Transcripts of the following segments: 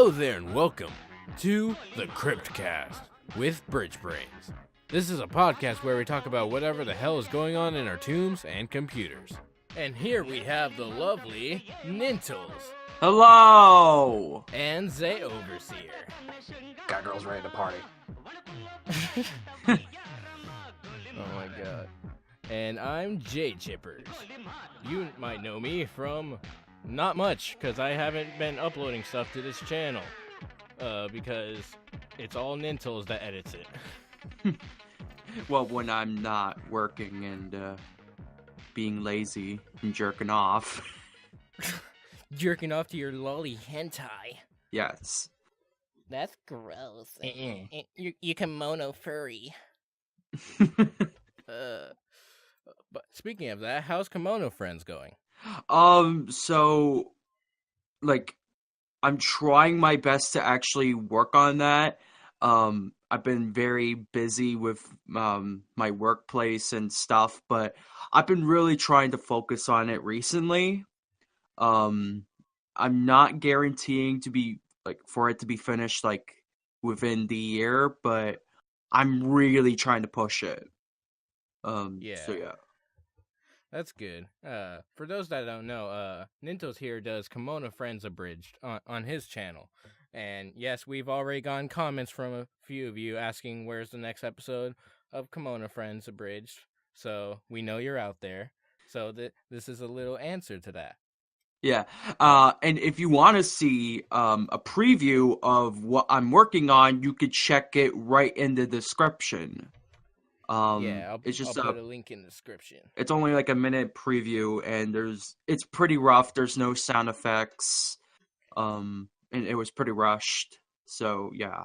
Hello there and welcome to the Cryptcast with BridgeBrains. This is a podcast where we talk about whatever the hell is going on in our tombs and computers. And here we have the lovely Nintles. Hello! And ZehOverseer. Got girls ready to party. Oh my god. And I'm JChippers. You might know me from not much, because I haven't been uploading stuff to this channel. Because it's all Nintles that edits it. Well, when I'm not working and being lazy and jerking off. Jerking off to your lolly hentai. Yes. That's gross. You kimono furry. But speaking of that, how's Kimono Friends going? So, like, I'm trying my best to actually work on that. I've been very busy with my workplace and stuff, but I've been really trying to focus on it recently. I'm not guaranteeing for it to be finished within the year, but I'm really trying to push it. Yeah. So yeah. That's good. For those that don't know, Nintles here does Kimono Friends Abridged on his channel. And yes, we've already gotten comments from a few of you asking where's the next episode of Kimono Friends Abridged. So we know you're out there. So this is a little answer to that. Yeah. And if you want to see a preview of what I'm working on, you could check it right in the description. I'll put a link in the description. It's only like a minute preview, and it's pretty rough. There's no sound effects, and it was pretty rushed. So yeah.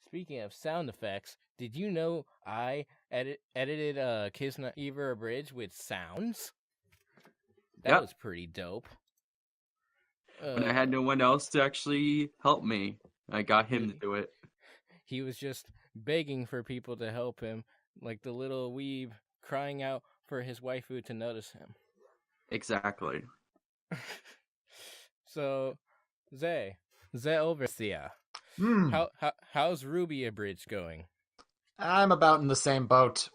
Speaking of sound effects, did you know I edited Kisna Ever Abridged with sounds? That was pretty dope. When I had no one else to actually help me, I got him to do it. He was just begging for people to help him, like the little weeb crying out for his waifu to notice him. Exactly. So, ZehOverseer, how's RWBY Abridged going? I'm about in the same boat.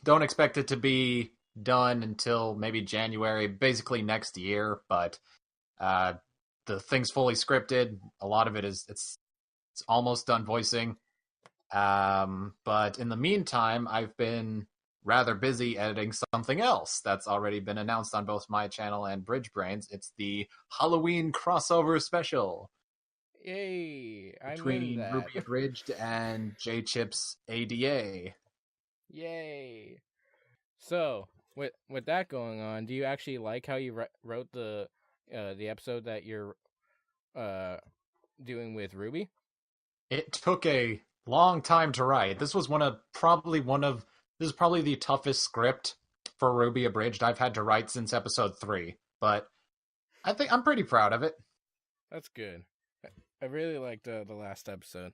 Don't expect it to be done until maybe January, basically next year, but the thing's fully scripted. A lot of it it's almost done voicing. But in the meantime, I've been rather busy editing something else that's already been announced on both my channel and BridgeBrains. It's the Halloween crossover special. Yay! Between RWBY Abridged and JChippers ADA. Yay! So, with that going on, do you actually like how you wrote the episode that you're doing with RWBY? It took a long time to write. This was probably the toughest script for RWBY Abridged I've had to write since episode 3. But I think I'm pretty proud of it. That's good. I really liked the last episode.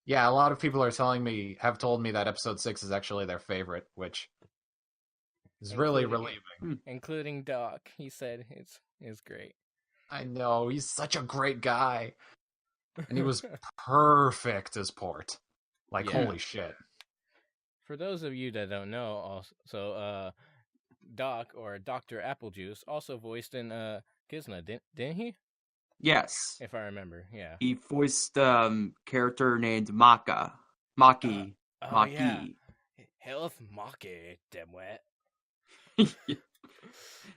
Yeah, a lot of people have told me that episode 6 is actually their favorite, which is really relieving. Including Doc. He said it's great. I know, he's such a great guy. And he was perfect as Port. Holy shit. For those of you that don't know, also, Doc, or Dr. Applejuice, also voiced in Kisna, didn't he? Yes. If I remember, yeah. He voiced character named Maki. Maki. Yeah. Health Maki, dimwit.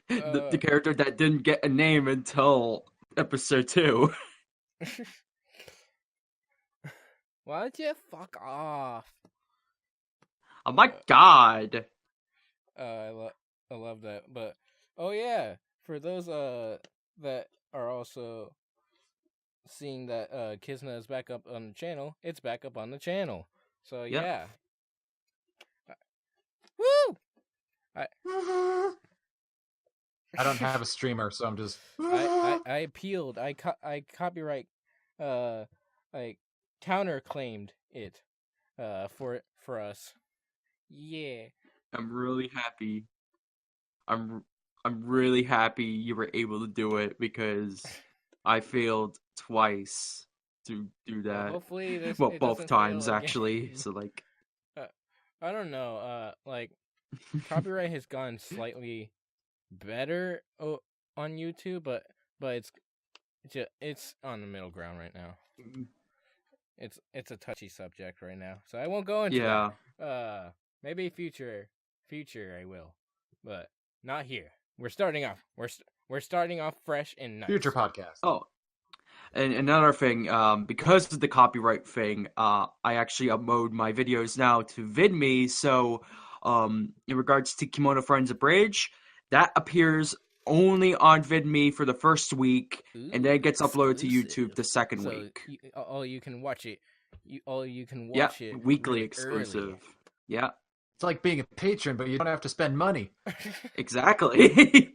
The character that didn't get a name until episode 2. Why don't you fuck off? Oh my god! I love that. But oh yeah, for those that are also seeing that Kisna is back up on the channel, it's back up on the channel. So yeah. Woo! I don't have a streamer, so I'm just. I appealed. I copyright. I counterclaimed it. For us. Yeah. I'm really happy. I'm really happy you were able to do it because I failed twice to do Well, that. hopefully this Well, it both doesn't times fail again. actually. So like, I don't know. Like copyright has gone slightly better on YouTube, but it's on the middle ground right now. It's a touchy subject right now, so I won't go into yeah. that. Maybe future I will, but not here. We're starting off. We're starting off fresh and nice. Future podcast. Oh, and another thing, because of the copyright thing, I actually upload my videos now to VidMe. So, in regards to Kimono Friends Abridged, that appears only on VidMe for the first week, and then it gets uploaded to YouTube the second week. You can watch it. You can Yeah, watch it weekly really exclusive. early. Yeah, It's like being a patron, but you don't have to spend money. exactly.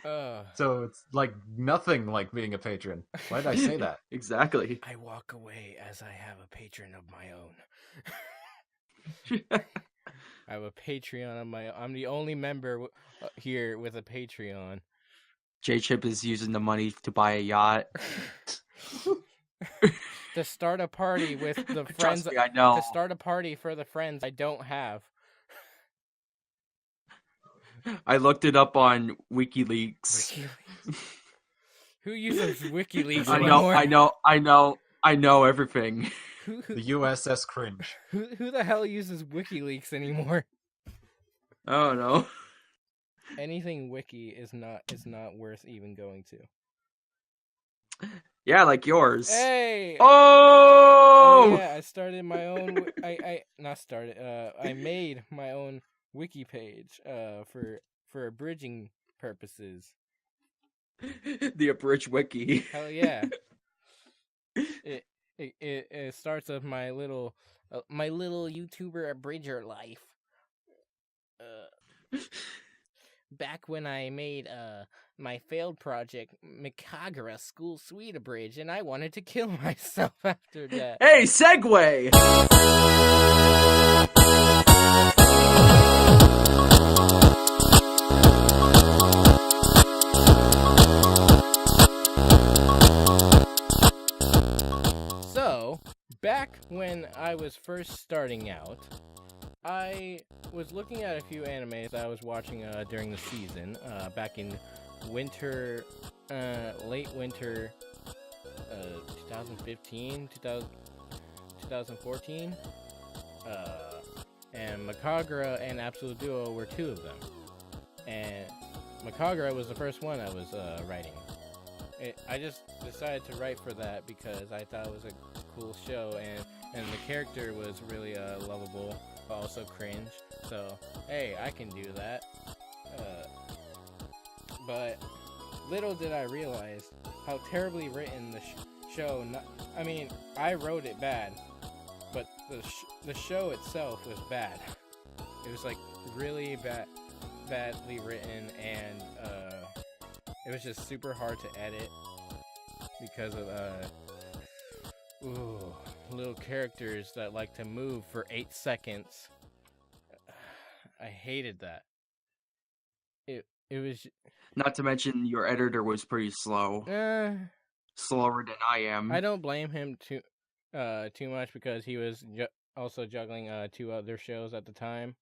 So it's like nothing like being a patron. Why did I say that? Exactly. I walk away as I have a patron of my own. I have a Patreon of my own. I'm the only member here with a Patreon. JChippers is using the money to buy a yacht. To start a party with the friends. Trust me, I know. To start a party for the friends I don't have. I looked it up on WikiLeaks. Who uses WikiLeaks I anymore? I know everything. The USS Cringe. Who the hell uses WikiLeaks anymore? I don't know. Anything wiki is not worth even going to. Yeah, like yours. Hey! Oh! Yeah, I started my own. I made my own wiki page. For abridging purposes. The Abridged wiki. Hell yeah! It starts with my little YouTuber abridger life. Back when I made my failed project Mikagura School Suite Abridged, and I wanted to kill myself after that. Hey, Segway! So, back when I was first starting out, I was looking at a few animes that I was watching during the season, back in winter, late winter, 2015, 2014, and Makagura and Absolute Duo were two of them. And Makagura was the first one I was writing. I just decided to write for that because I thought it was a cool show, and the character was really lovable, but also cringe. So, hey, I can do that. But little did I realize how terribly written the show. I mean, I wrote it bad, but the show itself was bad. It was like really badly written, and it was just super hard to edit because of little characters that like to move for 8 seconds. I hated that. It was. Not to mention your editor was pretty slow. Slower than I am. I don't blame him too much because he was also juggling 2 other shows at the time.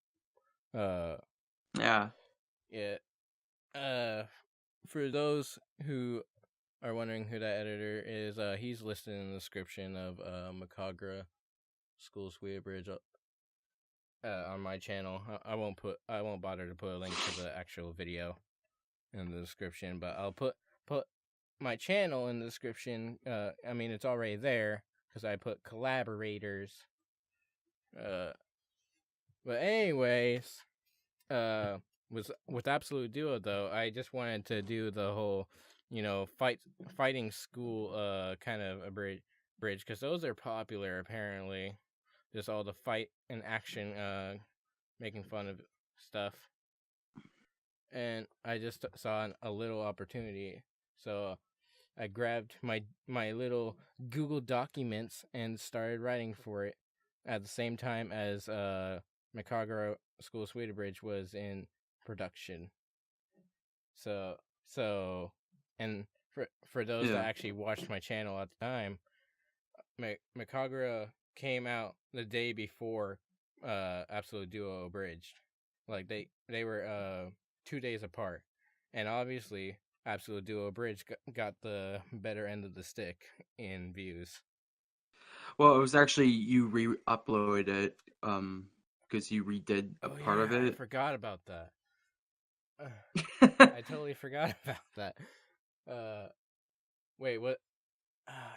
Yeah. Yeah. For those who are wondering who that editor is, he's listed in the description of Makagura School Suite Abridged on my channel. I won't bother to put a link to the actual video in the description, but I'll put my channel in the description. I mean, it's already there because I put collaborators. But anyways, with Absolute Duo though, I just wanted to do the whole, fighting school kind of a bridge because those are popular apparently. Just all the fight and action, making fun of stuff. And I just saw a little opportunity, so I grabbed my little Google Documents and started writing for it at the same time as Makagura School Suite Abridged was in production. So, and for those Yeah. that actually watched my channel at the time, Mikagura came out the day before Absolute Duo Abridged. Like they were 2 days apart, and obviously Absolute Duo Abridged got the better end of the stick in views. Well, it was actually you re-uploaded it, because you redid a part of I it. forgot about that. I totally forgot about that. Wait, what?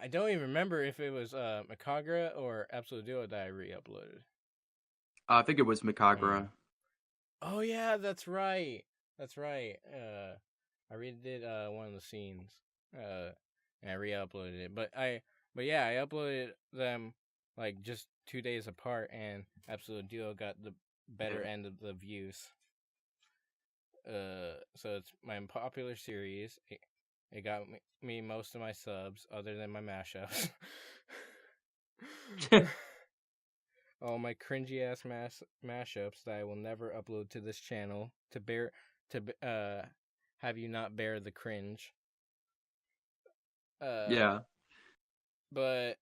I don't even remember if it was Mikagura or Absolute Duo that I re-uploaded. I think it was Mikagura. Oh yeah, that's right. That's right. I redid one of the scenes. And I re-uploaded it. But yeah, I uploaded them like just 2 days apart, and Absolute Duo got the better end of the views. So it's my popular series. It got me most of my subs, other than my mashups. All my cringy ass mashups that I will never upload to this channel to have you not bear the cringe. Yeah. But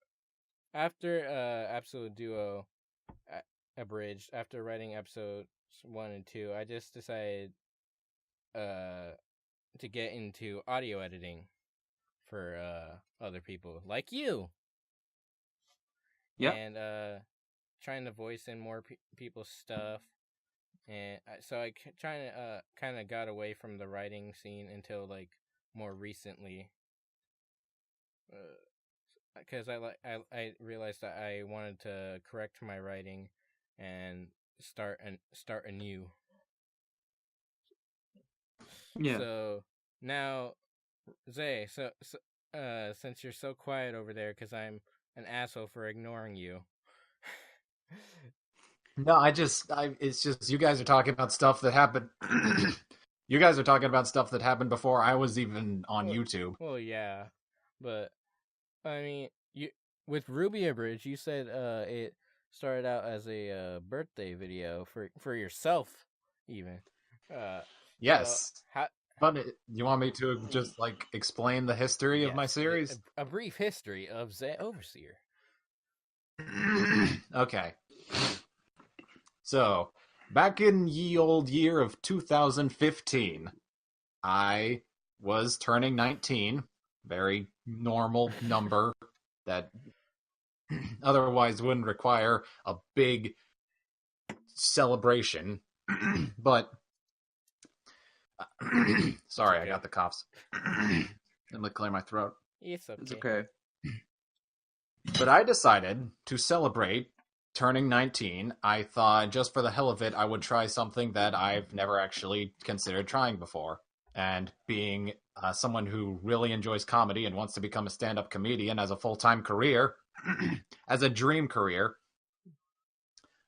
after Absolute Duo Abridged, after writing episodes 1 and 2, I just decided to get into audio editing for other people like you. Yeah. And trying to voice in more people's stuff, and so I kind of got away from the writing scene until like more recently, because I realized that I wanted to correct my writing and start anew. Yeah. So now, Zay, since you're so quiet over there, because I'm an asshole for ignoring you. No, it's just you guys are talking about stuff that happened. You guys are talking about stuff that happened before I was even on YouTube. Well, yeah, but I mean, with RWBY Abridged, you said it started out as a birthday video for yourself, even. Yes. So But you want me to just like explain the history of my series? A brief history of ZehOverseer. Okay. So, back in ye old year of 2015, I was turning 19. Very normal number that otherwise wouldn't require a big celebration. But sorry, Okay. I got the coughs. Let me clear my throat. It's okay. It's okay. But I decided to celebrate turning 19. I thought just for the hell of it, I would try something that I've never actually considered trying before. And being someone who really enjoys comedy and wants to become a stand-up comedian as a full-time career, as a dream career,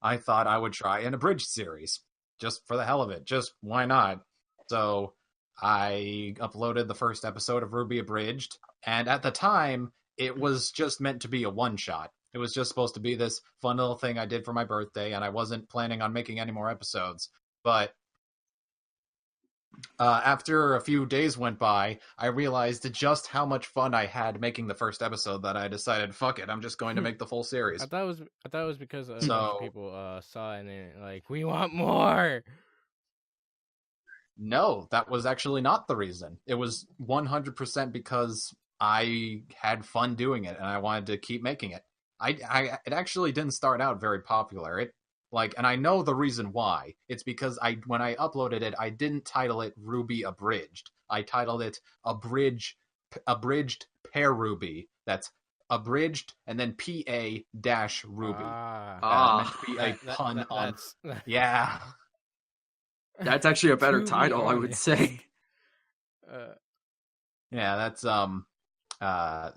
I thought I would try an abridged series. Just for the hell of it. Just why not? So I uploaded the first episode of RWBY Abridged, and at the time, it was just meant to be a one-shot. It was just supposed to be this fun little thing I did for my birthday, and I wasn't planning on making any more episodes. But after a few days went by, I realized just how much fun I had making the first episode that I decided, fuck it, I'm just going to make the full series. I thought it was because a bunch of people saw it and then like, we want more. No, that was actually not the reason. It was 100% because I had fun doing it and I wanted to keep making it. It actually didn't start out very popular. And I know the reason why. It's because when I uploaded it, I didn't title it RWBY Abridged. I titled it Abridged Pair RWBY. That's abridged and then PA-RWBY. Meant to be a pun on. Yeah. That's actually a better title, I would say. Yeah, that's that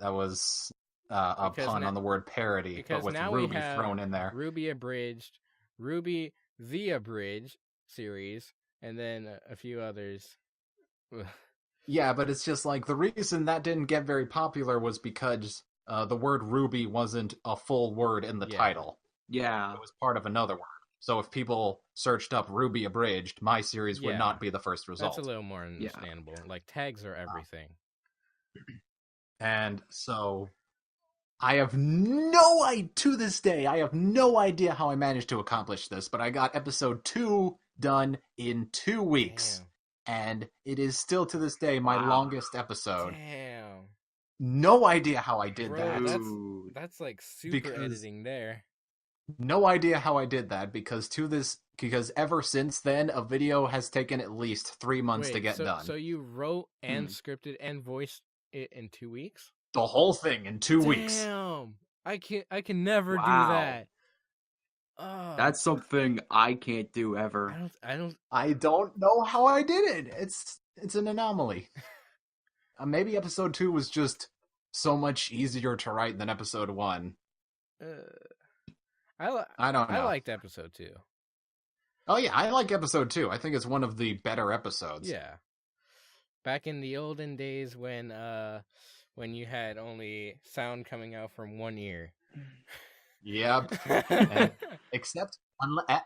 was a pun on the word parody, but with RWBY thrown in there. RWBY Abridged, RWBY the Abridged series, and then a few others. Yeah, but it's just like the reason that didn't get very popular was because the word RWBY wasn't a full word in the title. Yeah. It was part of another word. So if people searched up RWBY Abridged, my series would not be the first result. That's a little more understandable. Like, tags are everything. And so I have no idea, to this day, I have no idea how I managed to accomplish this, but I got episode 2 done in 2 weeks. Damn. And it is still to this day my Wow. longest episode. Damn. No idea how I did Bro, that. Dude. that's like super Because- editing there. No idea how I did that because ever since then a video has taken at least 3 months to get done. So you wrote and scripted and voiced it in 2 weeks? The whole thing in 2 weeks. Damn. I can never do Wow. that. That's something I can't do ever. I don't know how I did it. It's an anomaly. Maybe episode 2 was just so much easier to write than episode 1. I don't know. I liked episode 2. Oh yeah, I like episode 2. I think it's one of the better episodes. Yeah. Back in the olden days when you had only sound coming out from one ear. Yep. Except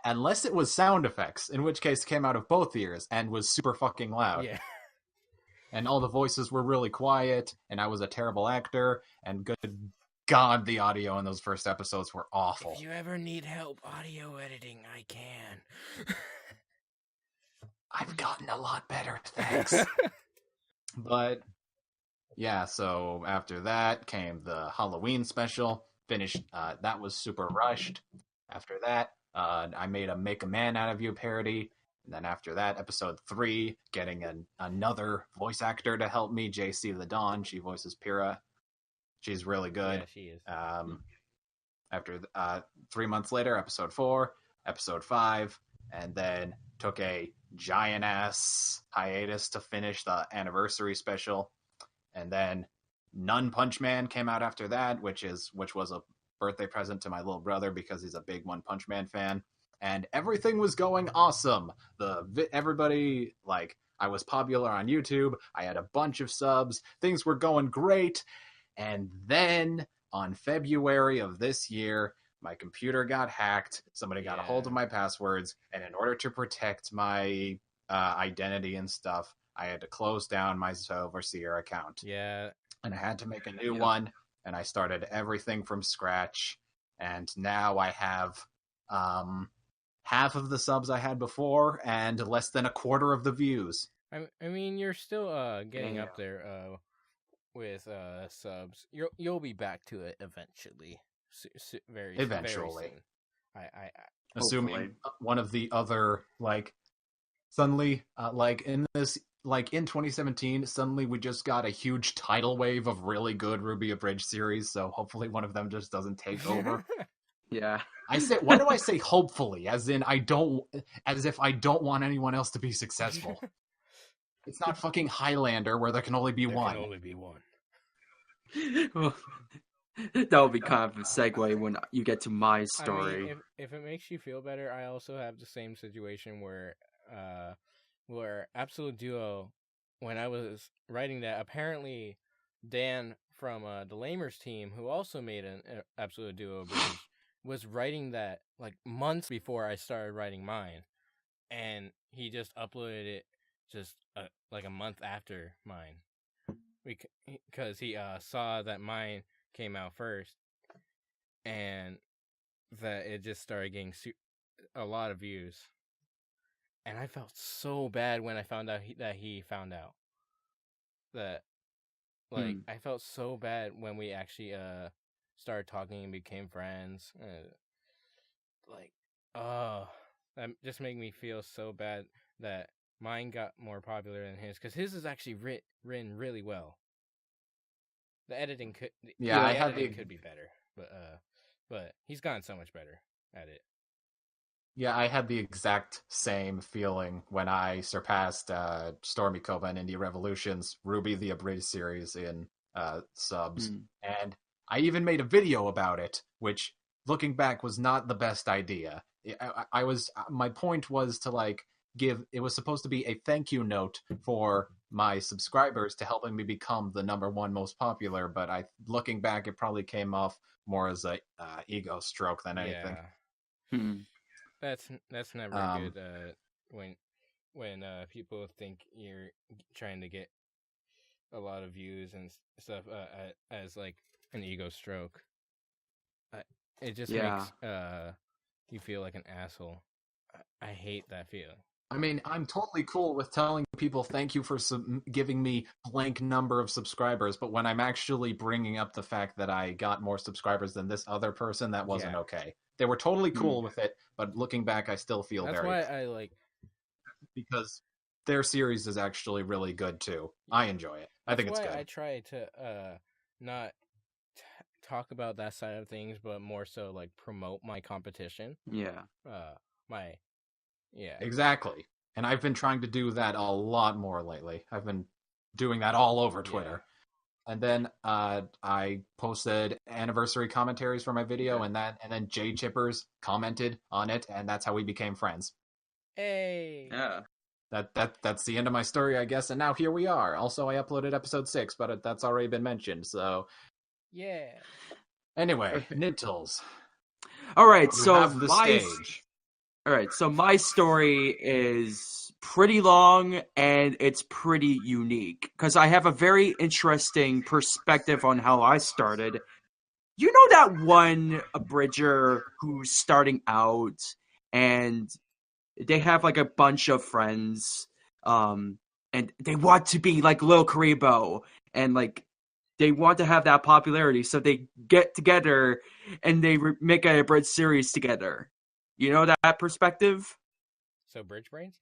unless it was sound effects, in which case it came out of both ears and was super fucking loud. Yeah. And all the voices were really quiet, and I was a terrible actor, and good God, the audio in those first episodes were awful. If you ever need help audio editing, I can. I've gotten a lot better, thanks. But yeah, so after that came the Halloween special. Finished. That was super rushed. After that, I made a Make a Man Out of You parody. And then after that, episode 3, getting another voice actor to help me, JC the Dawn. She voices Pyrrha. She's really good. Yeah, she is. After 3 months later, episode 4, episode 5, and then took a giant ass hiatus to finish the anniversary special. And then Nun Punch Man came out after that, which was a birthday present to my little brother because he's a big One Punch Man fan. And everything was going awesome. Everybody, like, I was popular on YouTube. I had a bunch of subs. Things were going great. And then on February of this year, my computer got hacked. Somebody got a hold of my passwords. And in order to protect my identity and stuff, I had to close down my ZehOverseer account. Yeah. And I had to make a new one. And I started everything from scratch. And now I have half of the subs I had before and less than a quarter of the views. I mean, you're still getting up there with subs. You'll be back to it eventually. Very soon. I assuming hopefully. One of the other, like, suddenly, in 2017, suddenly we just got a huge tidal wave of really good RWBY Abridged series, so hopefully one of them just doesn't take over. Yeah. Why do I say hopefully? As if I don't want anyone else to be successful. It's not fucking Highlander where there can only be one. There can only be one. Well, that would be kind of a segue when you get to my story. I mean, if it makes you feel better, I also have the same situation where Absolute Duo, when I was writing that, apparently Dan from the Lamers team, who also made an Absolute Duo Abridged, was writing that like months before I started writing mine, and he just uploaded it just like a month after mine, because he saw that mine came out first, and that it just started getting a lot of views, and I felt so bad when I found out that he found out that. Like, I felt so bad when we actually started talking and became friends. That just made me feel so bad that mine got more popular than his, because his is actually written really well. The editing could could be better, but he's gotten so much better at it. Yeah, I had the exact same feeling when I surpassed Stormy Cobra and Indie Revolution's RWBY the Abridged series in subs. And I even made a video about it, which, looking back, was not the best idea. My point was to, like, it was supposed to be a thank you note for my subscribers to helping me become the #1 most popular, but looking back, it probably came off more as a ego stroke than anything. Yeah. That's never good when people think you're trying to get a lot of views and stuff as like an ego stroke. It just makes you feel like an asshole. I hate that feeling. I mean, I'm totally cool with telling people thank you for giving me blank number of subscribers, but when I'm actually bringing up the fact that I got more subscribers than this other person, that wasn't okay. They were totally cool with it, but looking back, I still feel That's very... That's why I like... Because their series is actually really good, too. I enjoy it. I think it's good. I try to not talk about that side of things, but more so like promote my competition. Yeah. Yeah. Exactly. And I've been trying to do that a lot more lately. I've been doing that all over Twitter. Yeah. And then I posted anniversary commentaries for my video, and then JChippers commented on it, and that's how we became friends. Hey. Yeah. That's the end of my story, I guess, and now here we are. Also, I uploaded episode 6, but that's already been mentioned, so... Yeah. Anyway, Nintles. All right, you have the stage. All right, so my story is pretty long and it's pretty unique because I have a very interesting perspective on how I started. You know that one abridger who's starting out and they have like a bunch of friends, and they want to be like Lil Karibo, and like they want to have that popularity, so they get together and they make a abridged series together. You know that perspective? So BridgeBrains?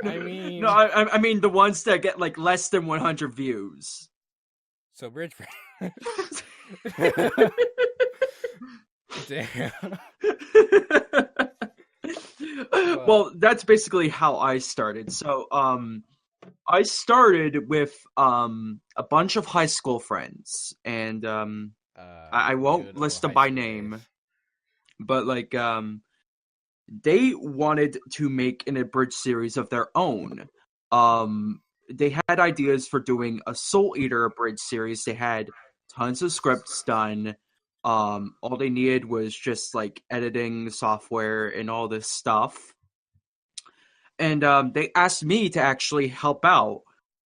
I mean... No, I mean the ones that get like less than 100 views. So BridgeBrains. Damn. Well, that's basically how I started. So, I started with a bunch of high school friends, and I won't list them by name, but like they wanted to make an abridged series of their own. They had ideas for doing a Soul Eater abridged series. They had tons of scripts done. All they needed was just like editing software and all this stuff. And they asked me to actually help out.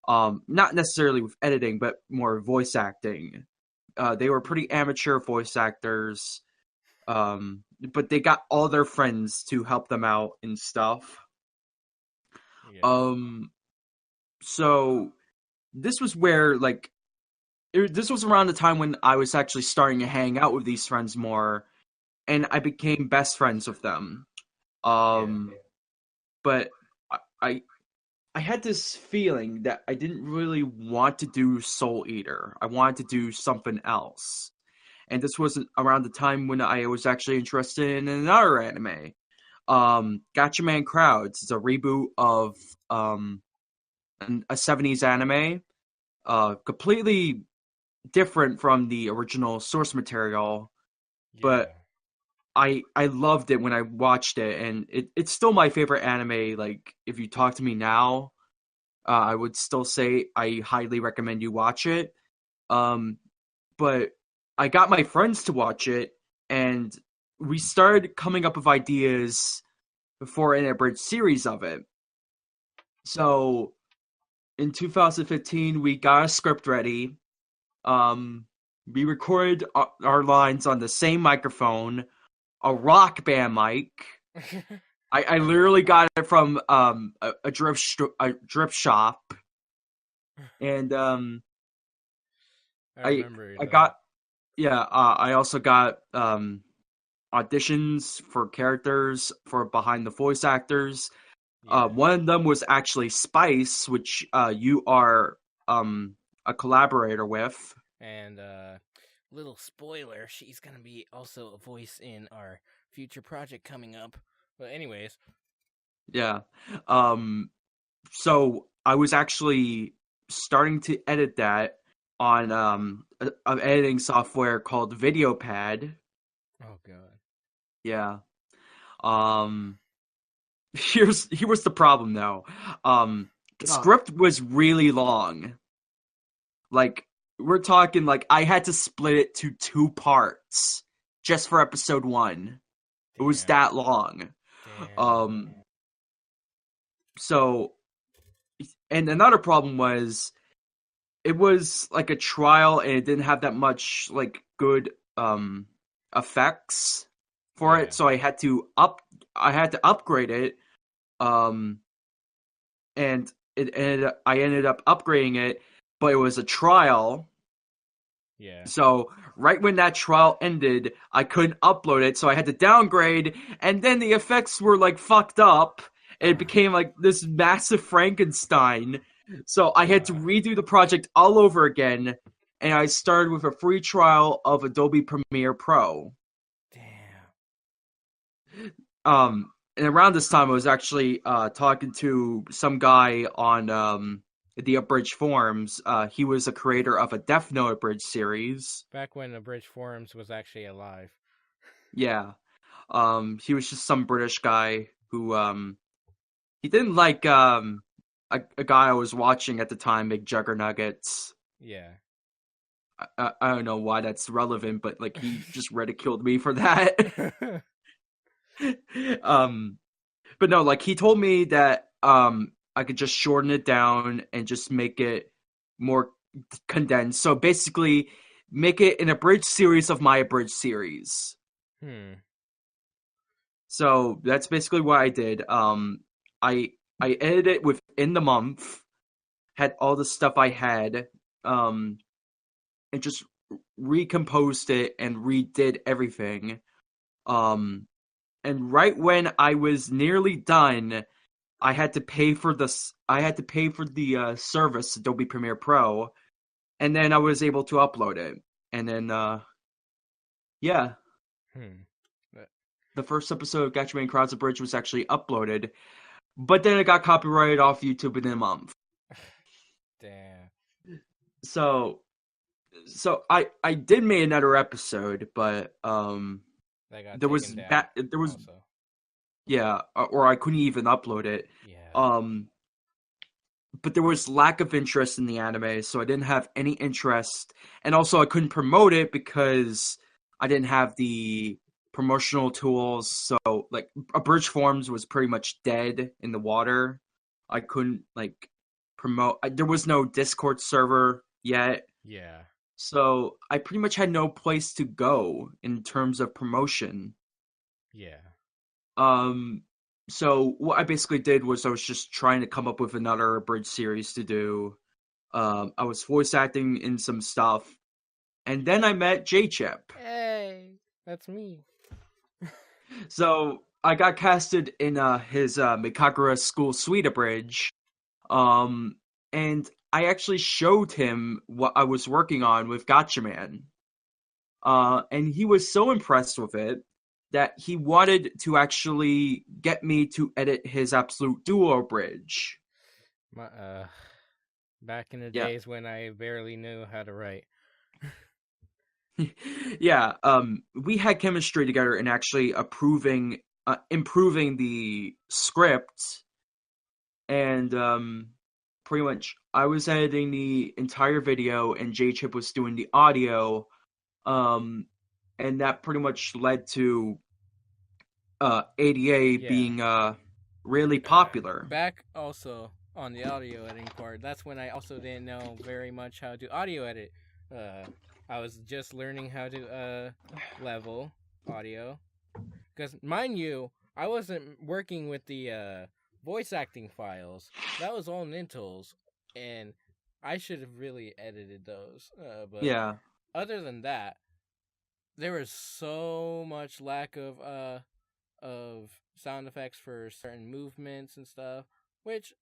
Not necessarily with editing, but more voice acting. They were pretty amateur voice actors. But they got all their friends to help them out and stuff. Yeah. So this was where like this was around the time when I was actually starting to hang out with these friends more, and I became best friends with them. But I had this feeling that I didn't really want to do Soul Eater. I wanted to do something else. And this was around the time when I was actually interested in another anime. Gatchaman Crowds is a reboot of a 70s anime. Completely different from the original source material. Yeah. But I loved it when I watched it, and it's still my favorite anime. Like, if you talk to me now, I would still say I highly recommend you watch it. But I got my friends to watch it, and we started coming up with ideas for an abridged series of it. So, in 2015, we got a script ready. We recorded our lines on the same microphone, a rock band mic. I literally got it from a drip shop, and I got I also got auditions for characters for behind the voice actors. Yeah. One of them was actually Spice, which you are a collaborator with. And little spoiler, she's gonna be also a voice in our future project coming up. But anyways. Yeah. So I was actually starting to edit that on an editing software called VideoPad. Oh god. Yeah. Here's the problem though. The script was really long. Like, we're talking like I had to split it to 2 parts just for episode 1. Damn. It was that long. Damn. So, and another problem was it was like a trial and it didn't have that much like good effects for Yeah. it, so I had to upgrade it, um and I ended up upgrading it, but it was a trial. Yeah. So right when that trial ended, I couldn't upload it, so I had to downgrade, and then the effects were like fucked up. And it became like this massive Frankenstein. So I had to redo the project all over again, and I started with a free trial of Adobe Premiere Pro. Damn. And around this time, I was actually talking to some guy on the Abridged forums. He was a creator of a Death Note Abridged series. Back when Abridged forums was actually alive. Yeah. He was just some British guy who he didn't like a guy I was watching at the time make Juggernuggets. Yeah. I don't know why that's relevant, but like he just ridiculed me for that. But no, like he told me that I could just shorten it down and just make it more condensed. So basically, make it an abridged series of my abridged series. So that's basically what I did. I edited it within the month, had all the stuff I had, and just recomposed it and redid everything. And right when I was nearly done, I had to pay for the service Adobe Premiere Pro, and then I was able to upload it. And then yeah, the first episode of Gatchaman Crowds Abridged was actually uploaded, but then it got copyrighted off YouTube within a month. Damn. So I did make another episode, but That got there was taken down that also. yeah, or I couldn't even upload it. Yeah. But there was lack of interest in the anime, so I didn't have any interest, and also I couldn't promote it because I didn't have the promotional tools. So like Abridged Forums was pretty much dead in the water. I couldn't like promote. There was no Discord server yet. Yeah. So I pretty much had no place to go in terms of promotion. Yeah. So what I basically did was I was just trying to come up with another abridged series to do. I was voice acting in some stuff, and then I met JChip. Hey, that's me. So I got casted in his Mikagura School Suite Abridge, and I actually showed him what I was working on with Gotchaman. And he was so impressed with it that he wanted to actually get me to edit his Absolute Duo Abridge. Back in the days when I barely knew how to write. Yeah, we had chemistry together in actually improving the script, and pretty much I was editing the entire video and JChip was doing the audio, and that pretty much led to ADA being really popular. Back also on the audio editing part, that's when I also didn't know very much how to audio edit. I was just learning how to level audio, because mind you, I wasn't working with the voice acting files. That was all Nintles, and I should have really edited those. But yeah. Other than that, there was so much lack of sound effects for certain movements and stuff, which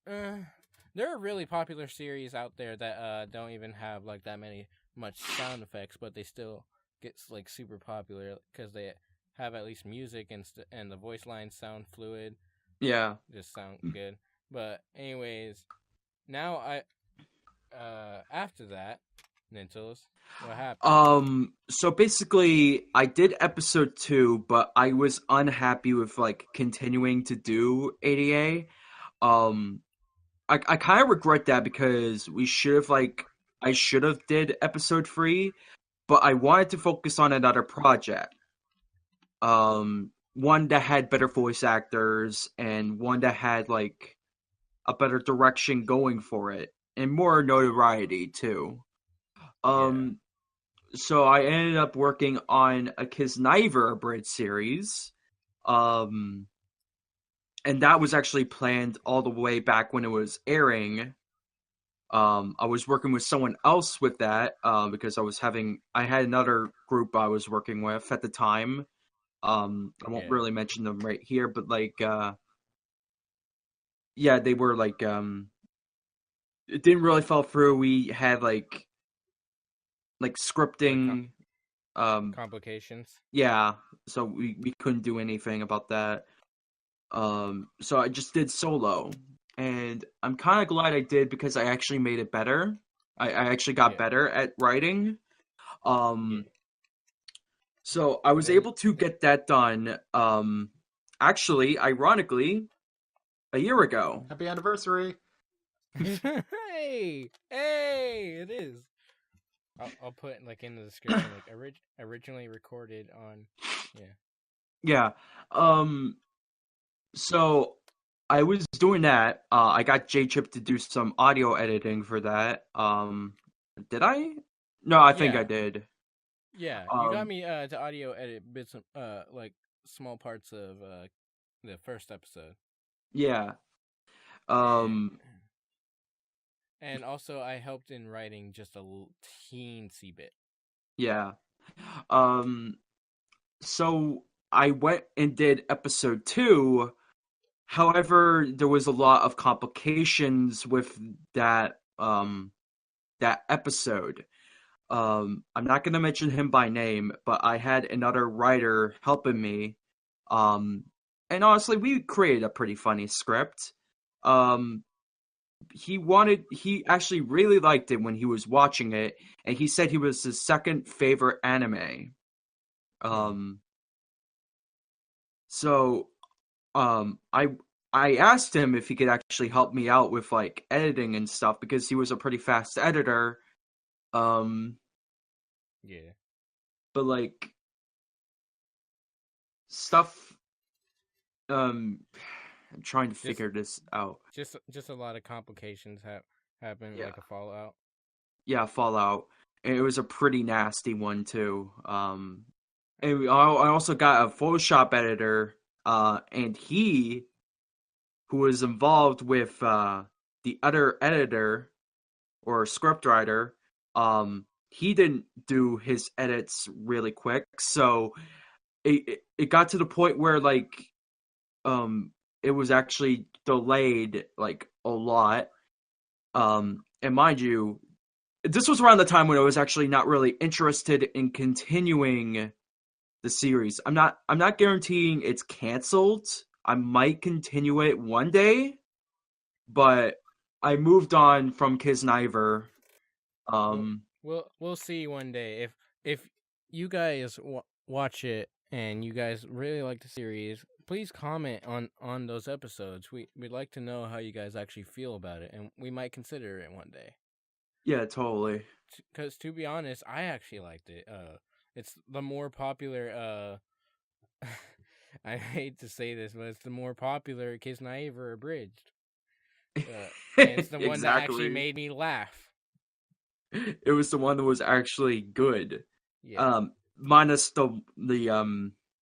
there are really popular series out there that don't even have like that much sound effects, but they still get like super popular because they have at least music and the voice lines sound fluid. Yeah, just sound good. But anyways, now after that, Nintles, what happened? So basically I did episode 2, but I was unhappy with like continuing to do ADA. I kind of regret that because I should have did episode 3, but I wanted to focus on another project. one that had better voice actors and one that had like a better direction going for it and more notoriety too. Yeah. So I ended up working on a Kisniver Abridged series. Um, and that was actually planned all the way back when it was airing. I was working with someone else with that because I had another group I was working with at the time. I won't Yeah. really mention them right here, but like, yeah, they were like, it didn't really fall through. We had like Like scripting, um, complications. yeah, so we couldn't do anything about that. So I just did solo, and I'm kind of glad I did because I actually made it better. I actually got Yeah. better at writing. Yeah. Um, so I was Then able to get that done. Actually, ironically, a year ago. Happy anniversary! hey, it is. I'll put like in the description like originally recorded on. Yeah. Yeah. Um, so I was doing that. I got JChip to do some audio editing for that. Did I? No, I think I Yeah. did. Yeah. You got Um, me to audio edit bits of like small parts of the first episode. yeah. And Um, and also I helped in writing just a teensy bit. yeah. Um, so I went and did episode 2. However, there was a lot of complications with that episode. I'm not going to mention him by name, but I had another writer helping me. Um, and honestly, we created a pretty funny script. Um, he actually really liked it when he was watching it, and he said he was his second favorite anime. Hmm. Um, so, I asked him if he could actually help me out with like editing and stuff because he was a pretty fast editor. Um, Yeah. but like stuff um I'm trying to Just figure this out. just a lot of complications happen Yeah. like a fallout. Yeah, Fallout. And it was a pretty nasty one too. And I also got a Photoshop editor, and he who was involved with the other editor or scriptwriter, he didn't do his edits really quick, so it got to the point where like um it was actually delayed like a lot. And mind you, this was around the time when I was actually not really interested in continuing the series. I'm not guaranteeing it's canceled. I might continue it one day, but I moved on from Kisniver. We'll Um we'll see one day if you guys watch it and you guys really like the series. Please comment on those episodes. We'd like to know how you guys actually feel about it, and we might consider it one day. yeah, totally. Because to be honest, I actually liked it. It's the more popular. I hate to say this, but it's the more popular Kiss Naive or Abridged. And it's the one that actually Exactly. made me laugh. It was the one that was actually good. Yeah. Minus the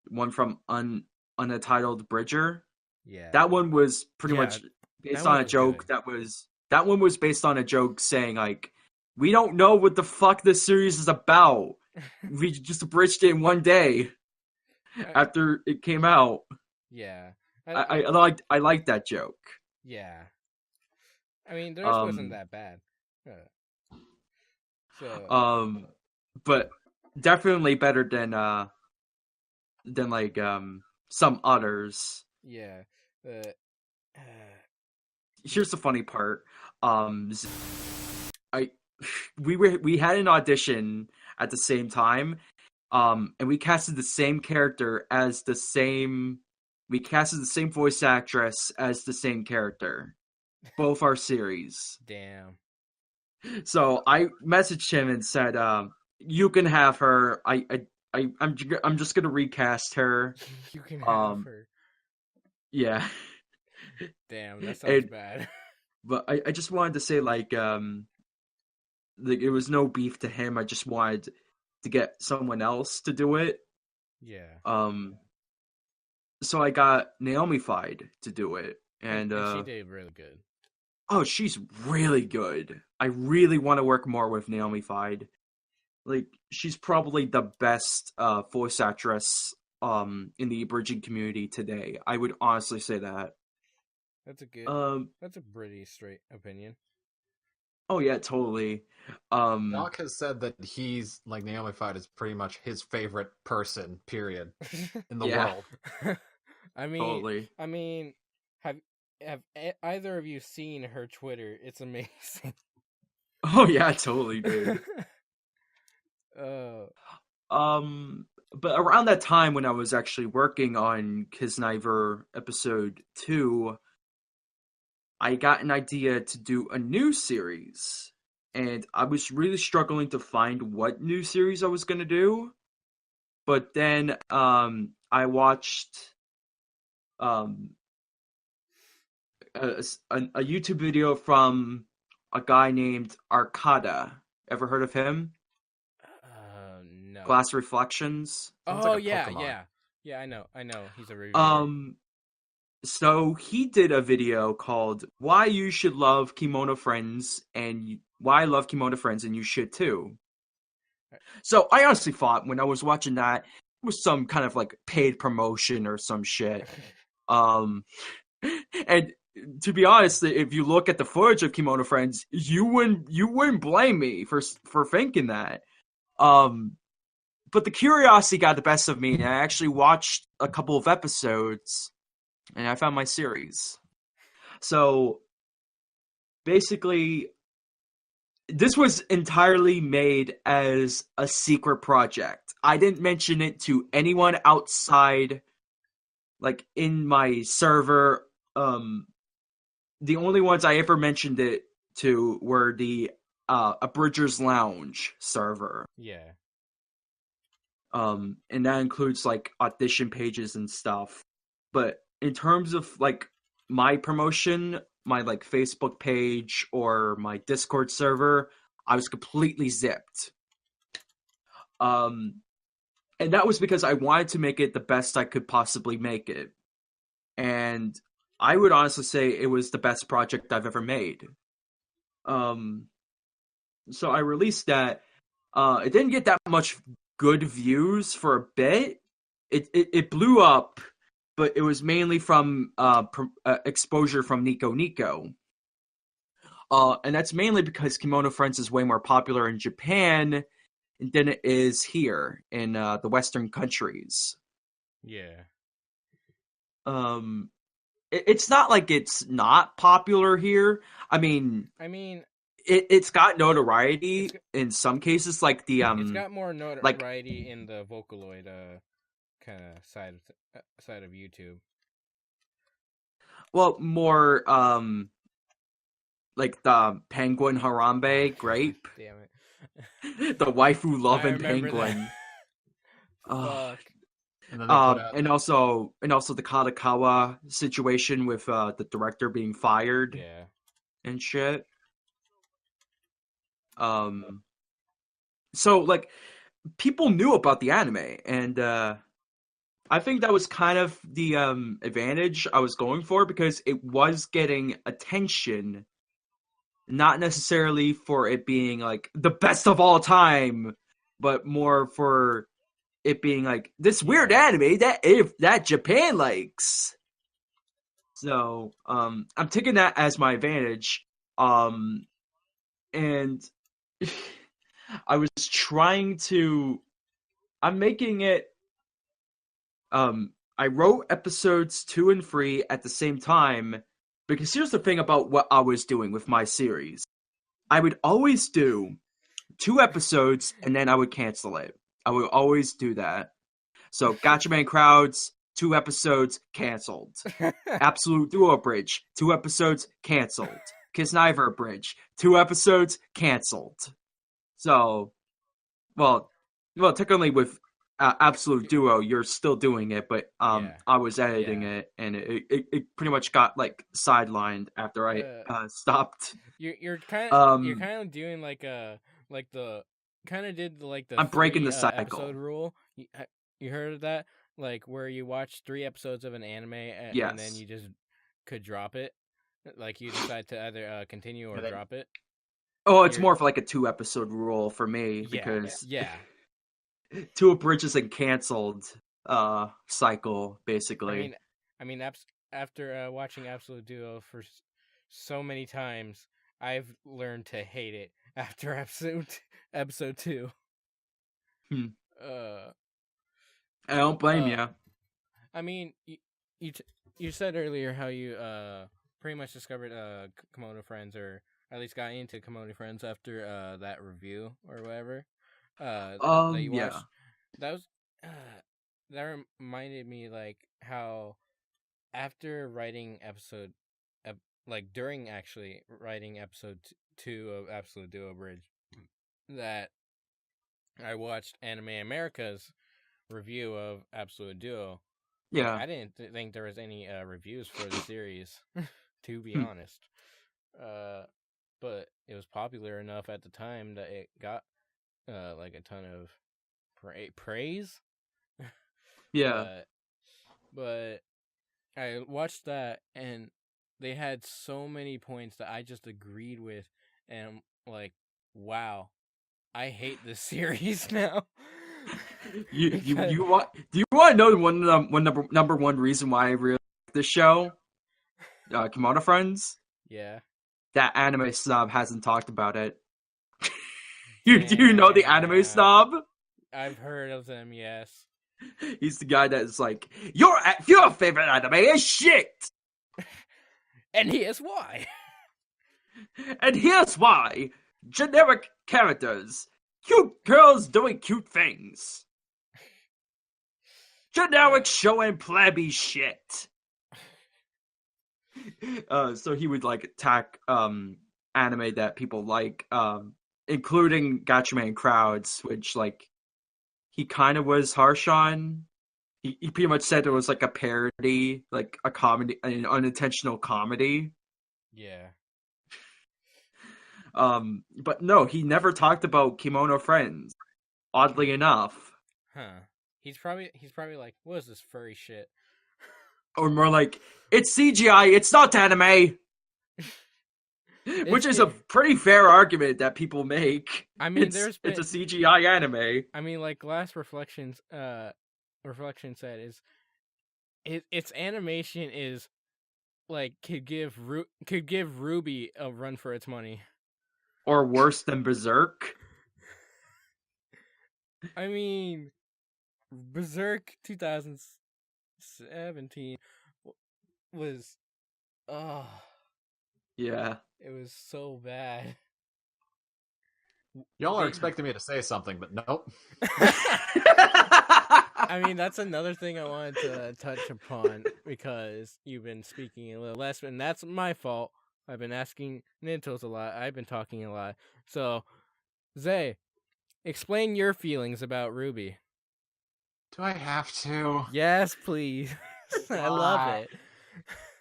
one from Untitled Bridger. Yeah. That one was pretty Yeah. much based That on one a was joke good. that one was based on a joke saying like, we don't know what the fuck this series is about. We just abridged it in one day after it came out. Yeah. I liked that joke. Yeah. I mean, theirs wasn't Um that bad. So, um but definitely better than like some others. yeah. Uh, Here's the funny part. I we had an audition at the same time, and we casted the same character as the same. We casted the same voice actress as the same character, both our series. damn. So I messaged him and said, "You can have her. I'm just gonna recast her. You can have Um, her. yeah. Damn, that sounds And bad. but I just wanted to say like it was no beef to him. I just wanted to get someone else to do it. Yeah. Um, so I got Naomified to do it, and And she did really good. oh, she's really good. I really want to work more with Naomified. Like she's probably the best voice actress in the abridging community today. I would honestly say that. That's a good. Um, That's a pretty straight opinion. oh yeah, totally. Doc has said that he's like Naomi Fight is pretty much his favorite person, period, in the Yeah. world. I Totally. mean, have either of you seen her Twitter? It's amazing. Oh yeah, totally, dude. uh, But around that time when I was actually working on Kisniver episode 2, I got an idea to do a new series. And I was really struggling to find what new series I was going to do. But then I watched um a YouTube video from a guy named Arcada. Ever heard of him? no. Glass Reflections. Sounds Oh like a yeah, Pokemon. yeah. I know. He's a reviewer. So he did a video called "Why You Should Love Kimono Friends" and "Why I Love Kimono Friends and You Should Too." So I honestly thought when I was watching that it was some kind of like paid promotion or some shit. And to be honest, if you look at the footage of Kimono Friends, you wouldn't blame me for thinking that. But the curiosity got the best of me, and I actually watched a couple of episodes, and I found my series. So basically, this was entirely made as a secret project. I didn't mention it to anyone outside, like in my server. The only ones I ever mentioned it to were the Abridgers Lounge server. Yeah. And that includes like audition pages and stuff. But in terms of like my promotion, my like Facebook page or my Discord server, I was completely zipped. And that was because I wanted to make it the best I could possibly make it. And I would honestly say it was the best project I've ever made. So I released that. It didn't get that much good views for a bit. It blew up, but it was mainly from exposure from Nico Nico. And that's mainly because Kimono Friends is way more popular in Japan than it is here in the Western countries. Yeah. It's not like it's not popular here. I mean, it's got notoriety in some cases, like the It's got more notoriety in the Vocaloid kind of side of YouTube. Well, more like the Penguin Harambe grape. Damn it. The waifu loving That. penguin. Fuck. And also the Kadakawa situation with the director being fired. Yeah. And shit. So like people knew about the anime, and I think that was kind of the advantage I was going for, because it was getting attention, not necessarily for it being like the best of all time, but more for it being like this weird anime that Japan likes. So I'm taking that as my advantage. And I was trying to. I'm making it. I wrote episodes 2 and 3 at the same time, because here's the thing about what I was doing with my series. I would always do 2 episodes and then I would cancel it. I would always do that. So, Gatchaman Crowds, 2 episodes, canceled. Absolute Duo Bridge, 2 episodes, canceled. Kisniver Bridge, 2 episodes, canceled. So, well, technically with Absolute Duo, you're still doing it, but Yeah. I was editing Yeah. it, and it pretty much got like sidelined after I stopped. You're Um, kind of doing like the kind of did like the I'm breaking 3 the cycle. episode rule. You heard of that? Like where you watch 3 episodes of an anime and then Yes. you just could drop it. Like you decide to either continue or drop it. Oh, it's more of like a 2-episode rule for me because Yeah. 2 abridges and canceled cycle basically. I mean, after watching Absolute Duo for so many times, I've learned to hate it after episode 2. I don't blame you. I mean, you said earlier how you pretty much discovered Kimono Friends, or at least got into Kimono Friends after that review or whatever. That you watched. That was that reminded me like how after writing during actually writing episode 2 of Absolute Duo Abridged, that I watched Anime America's review of Absolute Duo. Yeah. I didn't think there was any reviews for the series, to be honest. But it was popular enough at the time that it got like a ton of praise. Yeah. But I watched that, and they had so many points that I just agreed with, and I'm like, wow, I hate this series now. You want? Do you want to know one number one reason why I really like this show? Kimono Friends. Yeah. That anime snob hasn't talked about it. Do you know the anime snob? I've heard of them, yes. He's the guy that's like, your favorite anime is shit! And here's why. And here's why. Generic characters. Cute girls doing cute things. Generic show and plebby shit. So he would like attack anime that people like, including Gatchaman crowds, which like he kind of was harsh on. He pretty much said it was like a parody, like a comedy, an unintentional comedy. Yeah. But no, he never talked about Kimono Friends. Oddly enough. Huh. He's probably like, what is this furry shit? Or more like, it's CGI, it's not anime. Which is a pretty fair argument that people make. I mean, it's a CGI anime. I mean, like Last Reflection said, is its animation is like could give RWBY a run for its money. Or worse than Berserk. I mean, Berserk 2017 was, yeah, it was so bad. Y'all are expecting me to say something, but nope. I mean, that's another thing I wanted to touch upon because you've been speaking a little less, and that's my fault. I've been asking Nintles a lot. I've been talking a lot. So, Zay, explain your feelings about RWBY. Do I have to? Yes, please. I love it.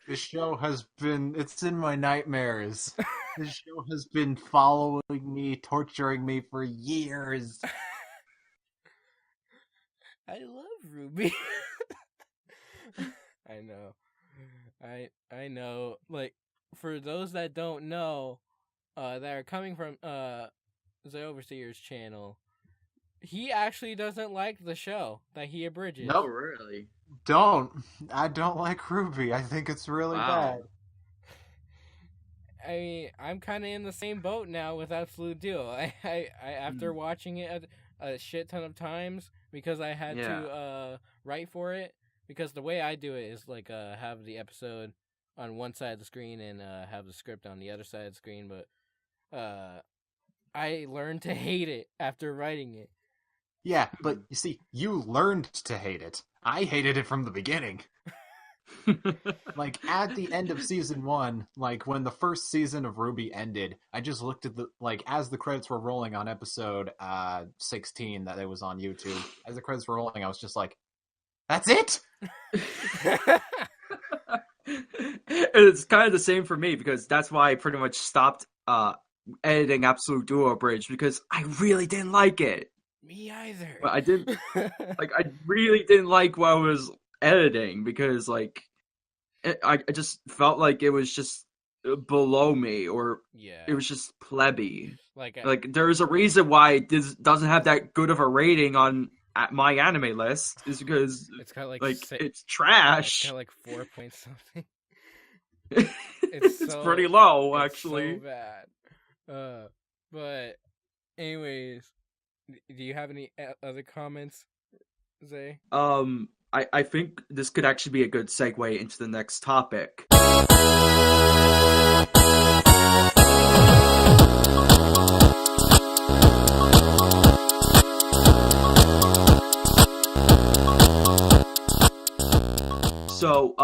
This show has been, it's in my nightmares. This show has been following me, torturing me for years. I love RWBY. I know. I know. Like, for those that don't know, that are coming from ZehOverseer's channel, he actually doesn't like the show that he abridges. No, really. I don't like RWBY. I think it's really bad. I mean, I'm kind of in the same boat now with Absolute Duo. I after watching it a shit ton of times because I had to write for it, because the way I do it is like have the episode on one side of the screen and have the script on the other side of the screen, but I learned to hate it after writing it. Yeah, but you see, you learned to hate it. I hated it from the beginning. Like, at the end of season 1, like, when the first season of RWBY ended, I just looked at as the credits were rolling on episode 16 that it was on YouTube, as the credits were rolling, I was just like, that's it? It's kind of the same for me, because that's why I pretty much stopped editing Absolute Duo Abridged, because I really didn't like it. Me either. But I didn't I really didn't like what I was editing, because like I just felt like it was just below me, or it was just plebby. Like there's a reason why this doesn't have that good of a rating on at my anime list, is because it's got like it's trash. It's got like 4 point something. It's pretty low, actually. So bad. But anyways, do you have any other comments, Zay? I think this could actually be a good segue into the next topic. So,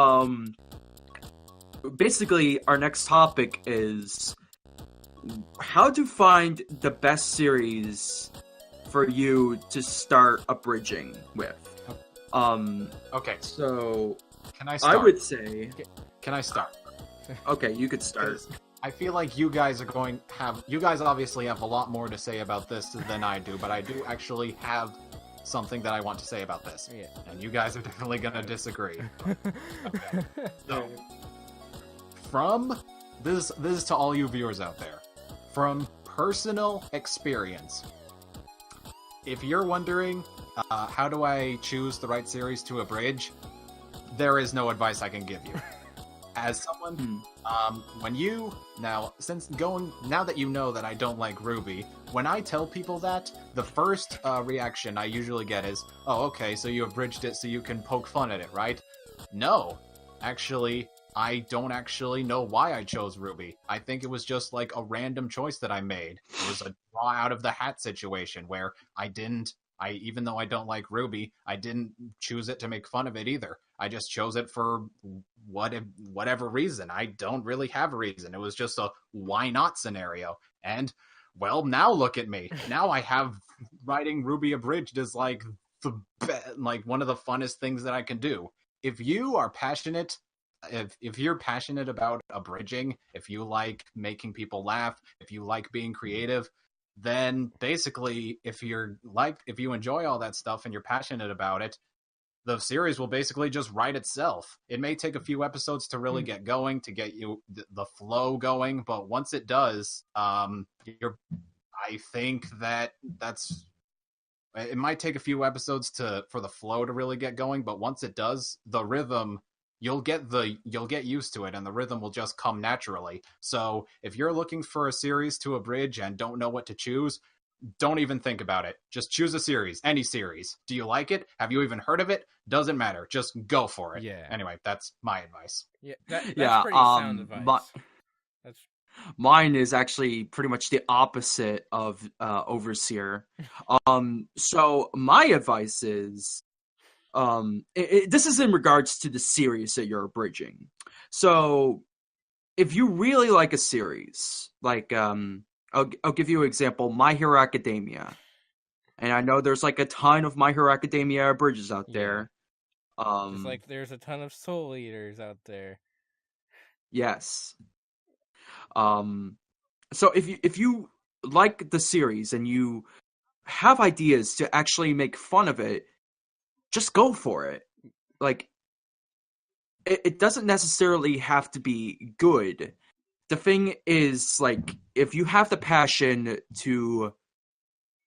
basically, our next topic is how to find the best series for you to start abridging with. Okay. So, can I start? I would say... Can I start? Okay, you could start. I feel like you guys you guys obviously have a lot more to say about this than I do, but I do actually have something that I want to say about this. Yeah. And you guys are definitely gonna disagree. Okay. So, this is to all you viewers out there. From personal experience, if you're wondering, how do I choose the right series to abridge, there is no advice I can give you. As someone, now that you know that I don't like RWBY, when I tell people that, the first reaction I usually get is, oh, okay, so you abridged it so you can poke fun at it, right? No. Actually, I don't actually know why I chose RWBY. I think it was just like a random choice that I made. It was a draw out of the hat situation where even though I don't like RWBY, I didn't choose it to make fun of it either. I just chose it for whatever reason. I don't really have a reason. It was just a why not scenario. And, well, now look at me. Now I have writing RWBY Abridged as like one of the funnest things that I can do. If you are passionate, if you're passionate about abridging, if you like making people laugh, if you like being creative, then basically, if you enjoy all that stuff and you're passionate about it, the series will basically just write itself. It may take a few episodes to really get going, to get you the flow going, but once it does, I think it might take a few episodes for the flow to really get going, but once it does, the rhythm, you'll get used to it, and the rhythm will just come naturally. So if you're looking for a series to abridge and don't know what to choose, don't even think about it. Just choose a series, any series. Do you like it? Have you even heard of it? Doesn't matter. Just go for it. Yeah. Anyway, that's my advice. Yeah, that's pretty sound advice. Mine is actually pretty much the opposite of Overseer. So my advice is, this is in regards to the series that you're abridging. So if you really like a series, like I'll give you an example, My Hero Academia. And I know there's like a ton of My Hero Academia abridges out there. Just like there's a ton of Soul Eaters out there. Yes. So if you like the series and you have ideas to actually make fun of it, just go for it. Like, it doesn't necessarily have to be good. The thing is, like, if you have the passion to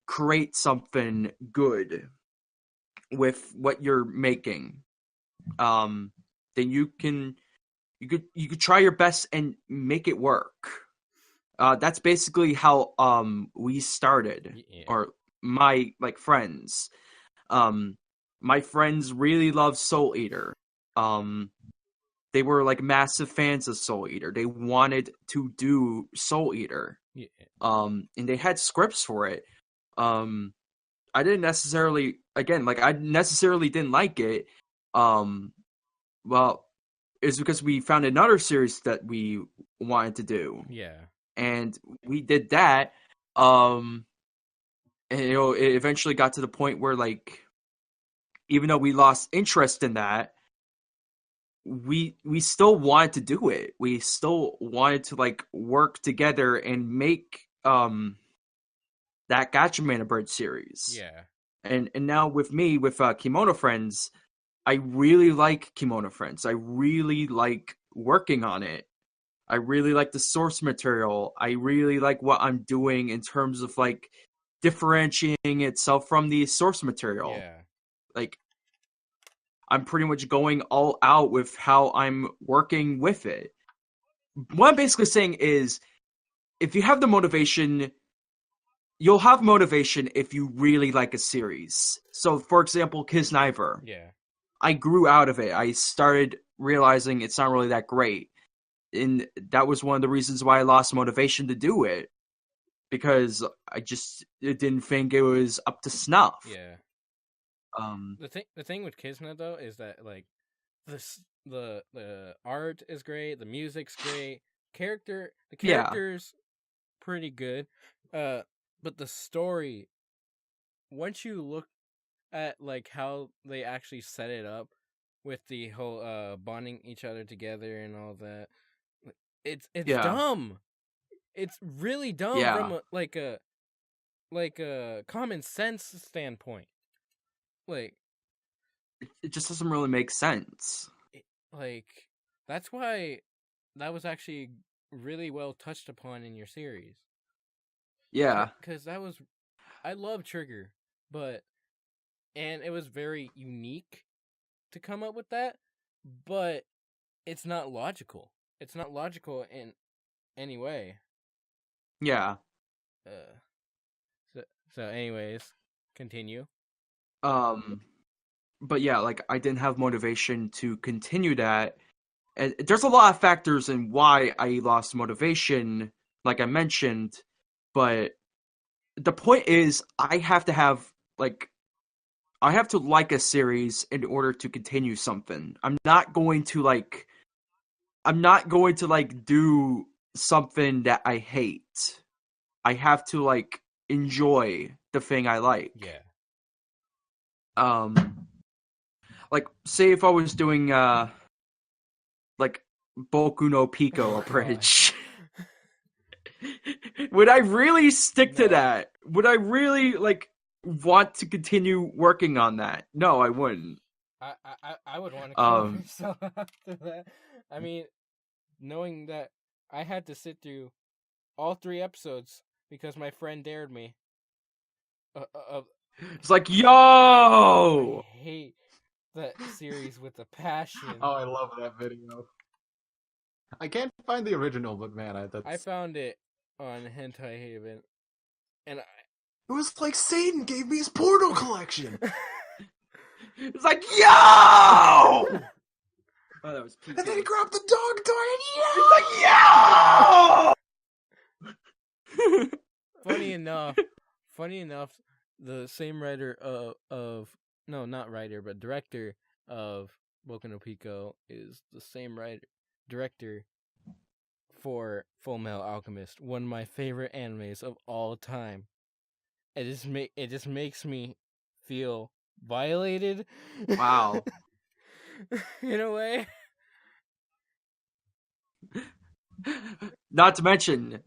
create something good with what you're making, then you could try your best and make it work. That's basically how we started, or my friends. My friends really loved Soul Eater. They were like massive fans of Soul Eater. They wanted to do Soul Eater. Yeah. And they had scripts for it. I didn't necessarily, again, like I necessarily didn't like it. Well, is because we found another series that we wanted to do, Yeah. and we did that. And it eventually got to the point where, like, even though we lost interest in that, we still wanted to do it. We still wanted to, like, work together and make that Gatchaman Abridged series. Yeah. And now with me, with Kimono Friends, I really like Kimono Friends. I really like working on it. I really like the source material. I really like what I'm doing in terms of, like, differentiating itself from the source material. Yeah. Like, I'm pretty much going all out with how I'm working with it. What I'm basically saying is, if you have the motivation, you'll have motivation if you really like a series. So, for example, Kisniver. Yeah. I grew out of it. I started realizing it's not really that great. And that was one of the reasons why I lost motivation to do it. Because I just didn't think it was up to snuff. Yeah. Um, The thing with Kisna though is that, like, the art is great, the music's great, the characters pretty good, but the story, once you look at, like, how they actually set it up with the whole bonding each other together and all that, it's Yeah. dumb. It's really dumb Yeah. from a common sense standpoint. Like, it just doesn't really make sense. like, that's why that was actually really well touched upon in your series. Yeah. Because I love Trigger, and it was very unique to come up with that, but it's not logical. It's not logical in any way. Yeah. So anyways, continue. But yeah, like, I didn't have motivation to continue that. And there's a lot of factors in why I lost motivation, like I mentioned, but the point is I have to like a series in order to continue something. I'm not going to do something that I hate. I have to, like, enjoy the thing I like. Yeah. Like, say if I was doing like Boku no Pico Abridged. Would I really stick to that? Would I really, like, want to continue working on that? No, I wouldn't. I would want to kill myself after that. I mean, knowing that I had to sit through all 3 episodes because my friend dared me. It's like, yo! I hate that series with a passion. Oh, I love that video. I can't find the original, but man, I found it on Hentai Haven, and it was like Satan gave me his Portal collection. It's like, yo! Oh, that was PK. And then he grabbed the dog toy and It's like, yo! Funny enough, the same writer director of Boku no Pico is the same director for Full Metal Alchemist, one of my favorite animes of all time. It just makes me feel violated. Wow. In a way. Not to mention,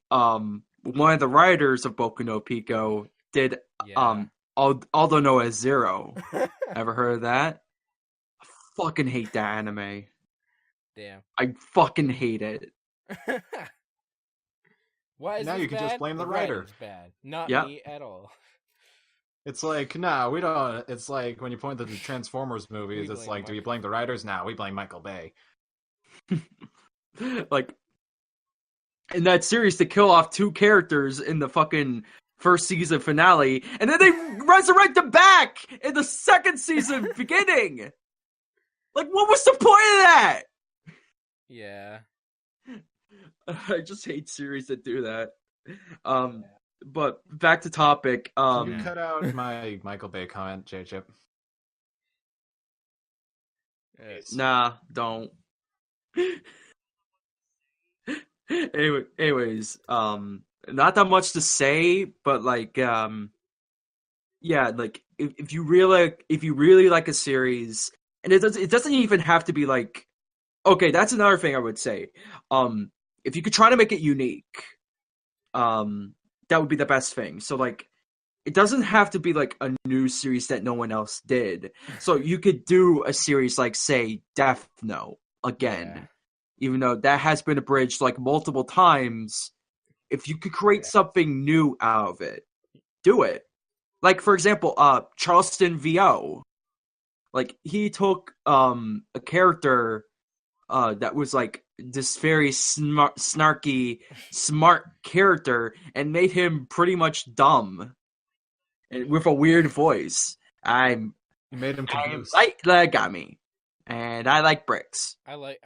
one of the writers of Boku no Pico did Aldo Noah Zero. Ever heard of that? I fucking hate that anime. Damn. I fucking hate it. Why is now you can just blame the writer. Bad. Not me at all. It's like, nah, we don't. It's like when you point to the Transformers movies, it's like, do you blame the writers? Nah, we blame Michael Bay. Like, in that series, to kill off 2 characters in the fucking first season finale, and then they resurrect them back in the second season beginning. Like, what was the point of that? Yeah. I just hate series that do that. But back to topic. Can you cut out my Michael Bay comment, JChip? Nah, don't. Anyways, not that much to say, but like, yeah, like if you really like a series, and it doesn't even have to be like, okay, that's another thing I would say. If you could try to make it unique, that would be the best thing. So like, it doesn't have to be like a new series that no one else did. So you could do a series like, say, Death Note again, even though that has been abridged like multiple times. If you could create something new out of it, do it. Like, for example, Charleston VO. Like, he took a character that was like this very snarky, smart character and made him pretty much dumb and with a weird voice. You made him confused. Like Legami, and I like bricks. I like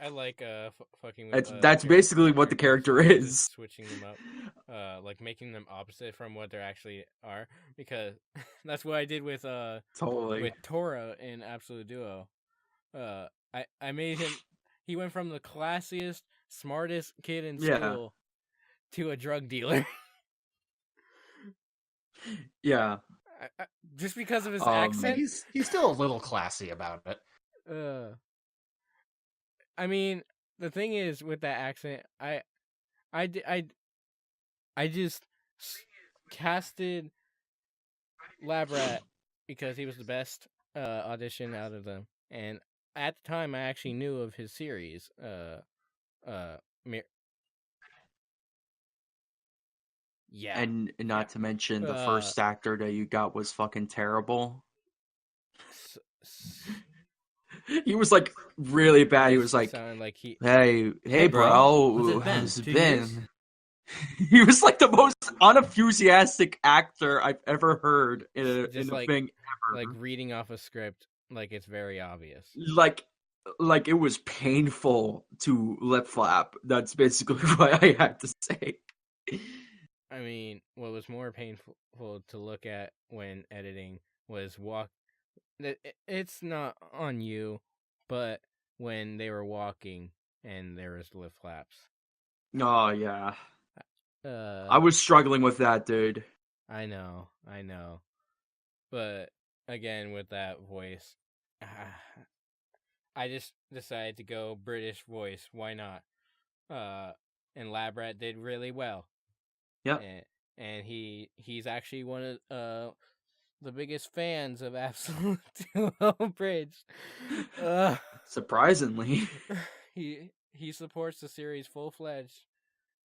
fucking with That's basically what the character is. Switching them up, like making them opposite from what they actually are, because that's what I did with Totally with Tora in Absolute Duo. I made him. He went from the classiest, smartest kid in school to a drug dealer. Yeah. Just because of his accent. He's still a little classy about it. I mean, the thing is with that accent, I just casted Labrat because he was the best audition out of them, and at the time I actually knew of his series. Yeah, and not to mention the first actor that you got was fucking terrible. He was like really bad. He was like, "Hey, bro, how's it been?" He was like the most unenthusiastic actor I've ever heard in a thing ever. Like reading off a script, like it's very obvious. Like it was painful to lip flap. That's basically what I had to say. I mean, what was more painful to look at when editing was it's not on you, but when they were walking and there was lip flaps. Oh yeah. I was struggling with that, dude. I know. But again, with that voice, I just decided to go British voice. Why not? And Labrat did really well. Yep. And he's actually one of the biggest fans of Absolute Duo Abridged. Surprisingly. He supports the series full-fledged,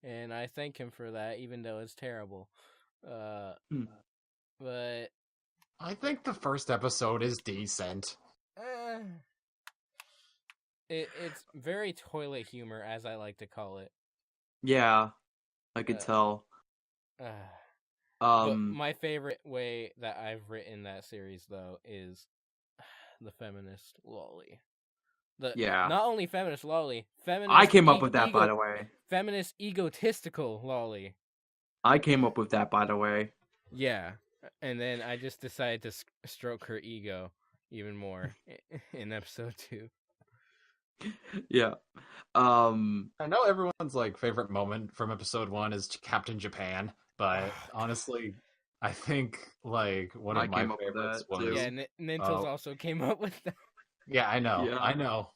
and I thank him for that, even though it's terrible. But I think the first episode is decent. It's very toilet humor, as I like to call it. Yeah, I could tell. But my favorite way that I've written that series, though, is the feminist lolly. Not only feminist lolly, feminist. I came up with that, by the way. Feminist egotistical lolly. I came up with that, by the way. Yeah, and then I just decided to stroke her ego even more in episode 2. Yeah. I know everyone's like favorite moment from episode 1 is Captain Japan, but honestly, I think like one of my favorites was Nintles also came up with that. Yeah, I know.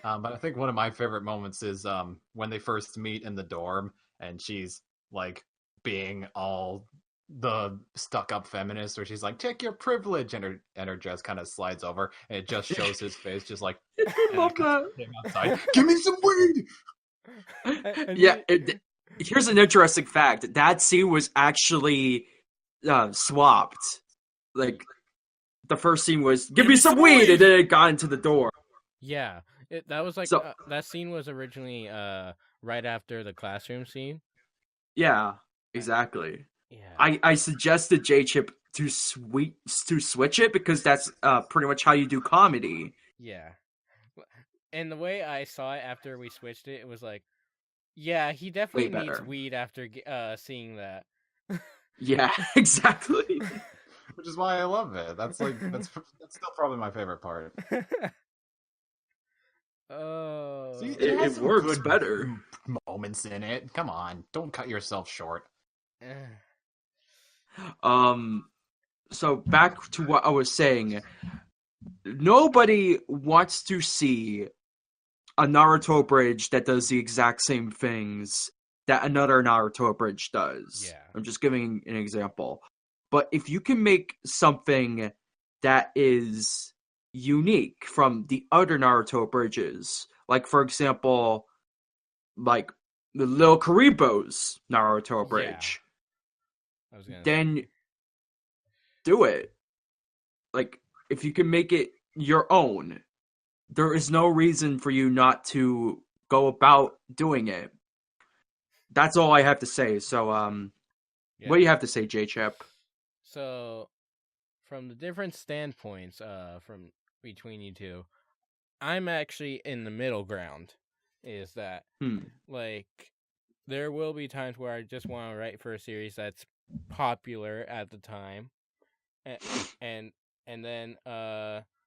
But I think one of my favorite moments is when they first meet in the dorm and she's like being all the stuck-up feminist, where she's like, "Take your privilege," and her dress kind of slides over, and it just shows his face, just like, I love that. Outside, give me some weed. Yeah. Here's an interesting fact: that scene was actually swapped. Like, the first scene was "Give me some weed," and then it got into the door. Yeah, that was like that scene was originally right after the classroom scene. Yeah, exactly. Yeah, I suggested JChip to switch it because that's pretty much how you do comedy. Yeah, and the way I saw it after we switched it, it was like, yeah, he definitely needs weed after seeing that. Yeah, exactly. Which is why I love it. That's still probably my favorite part. See, It has some works good better. moments in it. Come on, don't cut yourself short. So back to what I was saying. Nobody wants to see a Naruto abridge that does the exact same things that another Naruto abridge does. Yeah. I'm just giving an example. But if you can make something that is unique from the other Naruto abridges, like for example, like the Lil Karibo's Naruto abridge, I was gonna then say. do it. Like, if you can make it your own, there is no reason for you not to go about doing it. That's all I have to say. So, Yeah. what do you have to say, J-Chip? So, from the different standpoints, from between you two, I'm actually in the middle ground. Is that like there will be times where I just want to write for a series that's popular at the time, and then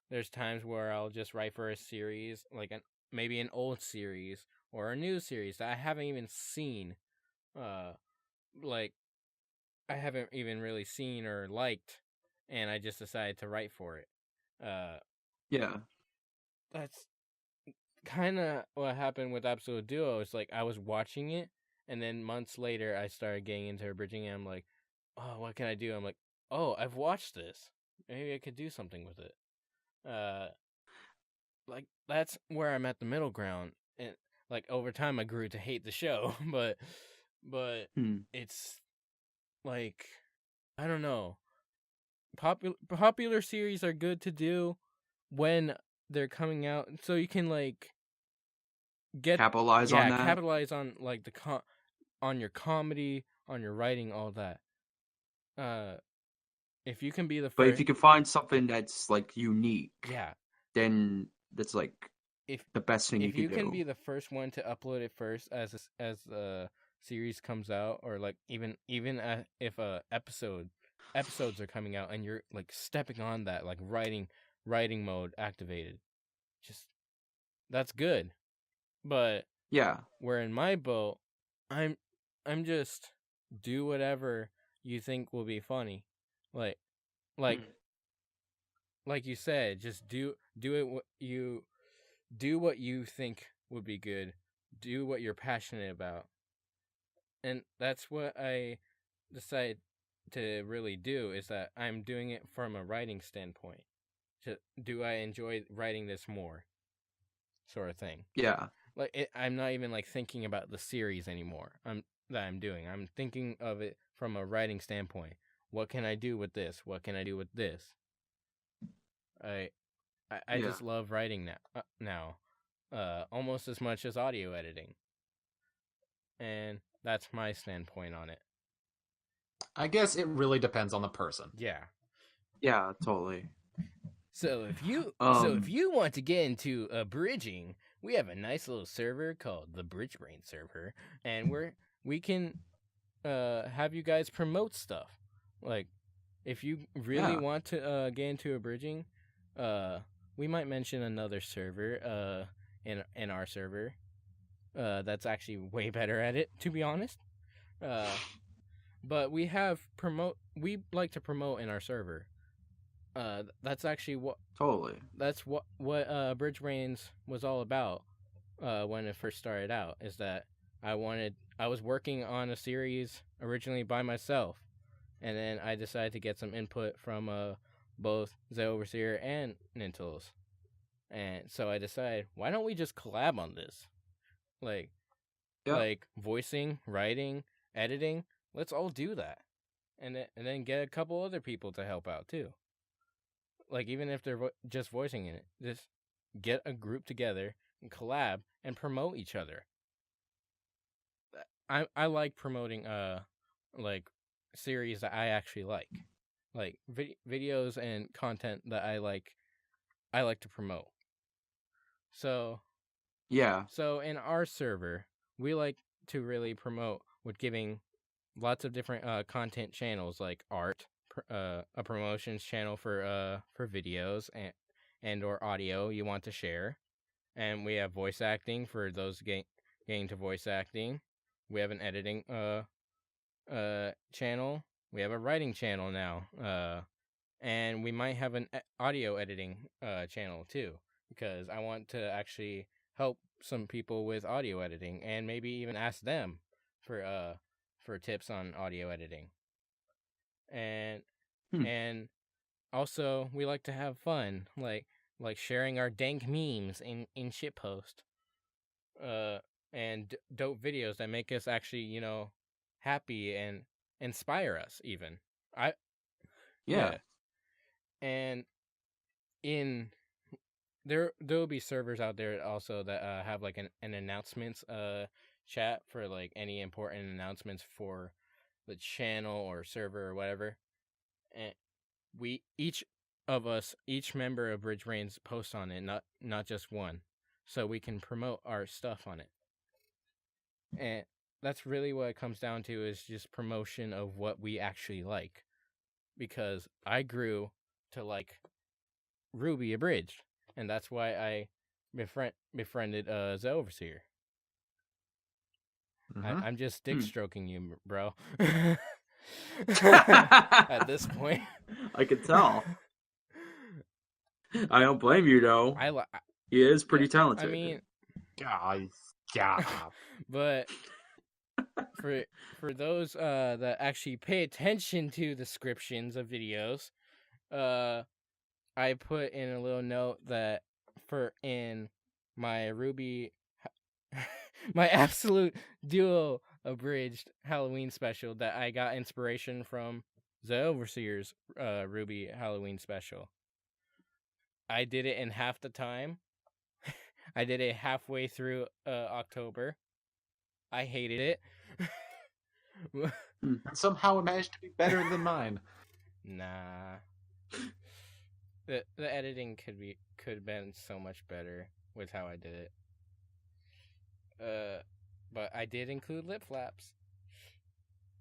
there's times where I'll just write for a series like maybe an old series or a new series that I haven't even seen, like I haven't even really seen or liked, and I just decided to write for it. Yeah. That's kind of what happened with Absolute Duo. It's like I was watching it, and then months later, I started getting into abridging, and I'm like, oh, what can I do? I'm like, oh, I've watched this. Maybe I could do something with it. Like that's where I'm at the middle ground, and like over time, I grew to hate the show, but it's like I don't know. Popular series are good to do when they're coming out, so you can like Capitalize on that. capitalize on like on your comedy, on your writing, all that. If you can be the first, But if you can find something that's like unique, then that's like the best thing you can do. If you can be the first one to upload it first as the series comes out, or like even if episodes are coming out and you're like stepping on that, like writing mode activated, just that's good. But where in my boat, I'm just do whatever you think will be funny, like you said, just do it. Do what you think would be good. Do what you're passionate about, and that's what I decided to really do. Is that I'm doing it from a writing standpoint. Do I enjoy writing this more? Sort of thing. Yeah. Like I'm not even like thinking about the series anymore. I'm doing. I'm thinking of it from a writing standpoint. What can I do with this? What can I do with this? I just love writing now. Almost as much as audio editing. And that's my standpoint on it. I guess it really depends on the person. Yeah. Yeah, totally. So if you want to get into abridging, we have a nice little server called the BridgeBrains server, and we can have you guys promote stuff. Like if you really want to get into abridging, we might mention another server in our server that's actually way better at it, to be honest. But we like to promote in our server. That's actually what that's what BridgeBrains was all about when it first started out. Is that I was working on a series originally by myself, and then I decided to get some input from both ZehOverseer and Nintles. And so I decided, why don't we just collab on this? Like voicing, writing, editing, let's all do that. And then get a couple other people to help out too. Like even if they're just voicing in it, just get a group together and collab and promote each other. I like promoting like series that I actually like videos and content that I like to promote. So in our server, we like to really promote with giving lots of different content channels, like art, a promotions channel for videos and or audio you want to share, and we have voice acting for those getting to voice acting. We have an editing channel. We have a writing channel now. And we might have an audio editing channel too, because I want to actually help some people with audio editing, and maybe even ask them for tips on audio editing. And and also we like to have fun, like sharing our dank memes in shitpost, and dope videos that make us actually happy and inspire us even. Yeah. And there will be servers out there also that have like an announcements chat for like any important announcements for the channel or server or whatever. And each member of BridgeBrains posts on it, not just one, so we can promote our stuff on it. And that's really what it comes down to, is just promotion of what we actually like. Because I grew to like RWBY Abridged, and that's why I befriended ZehOverseer. Mm-hmm. I'm just dick stroking you, bro. At this point, I could tell. I don't blame you though. He is pretty talented. I mean, yeah. But for those that actually pay attention to descriptions of videos, I put in a little note that in my RWBY, my Absolute Duo Abridged Halloween special, that I got inspiration from ZehOverseer's RWBY Halloween special. I did it in half the time. I did it halfway through October. I hated it. And somehow it managed to be better than mine. Nah. The editing could have been so much better with how I did it. But I did include lip flaps.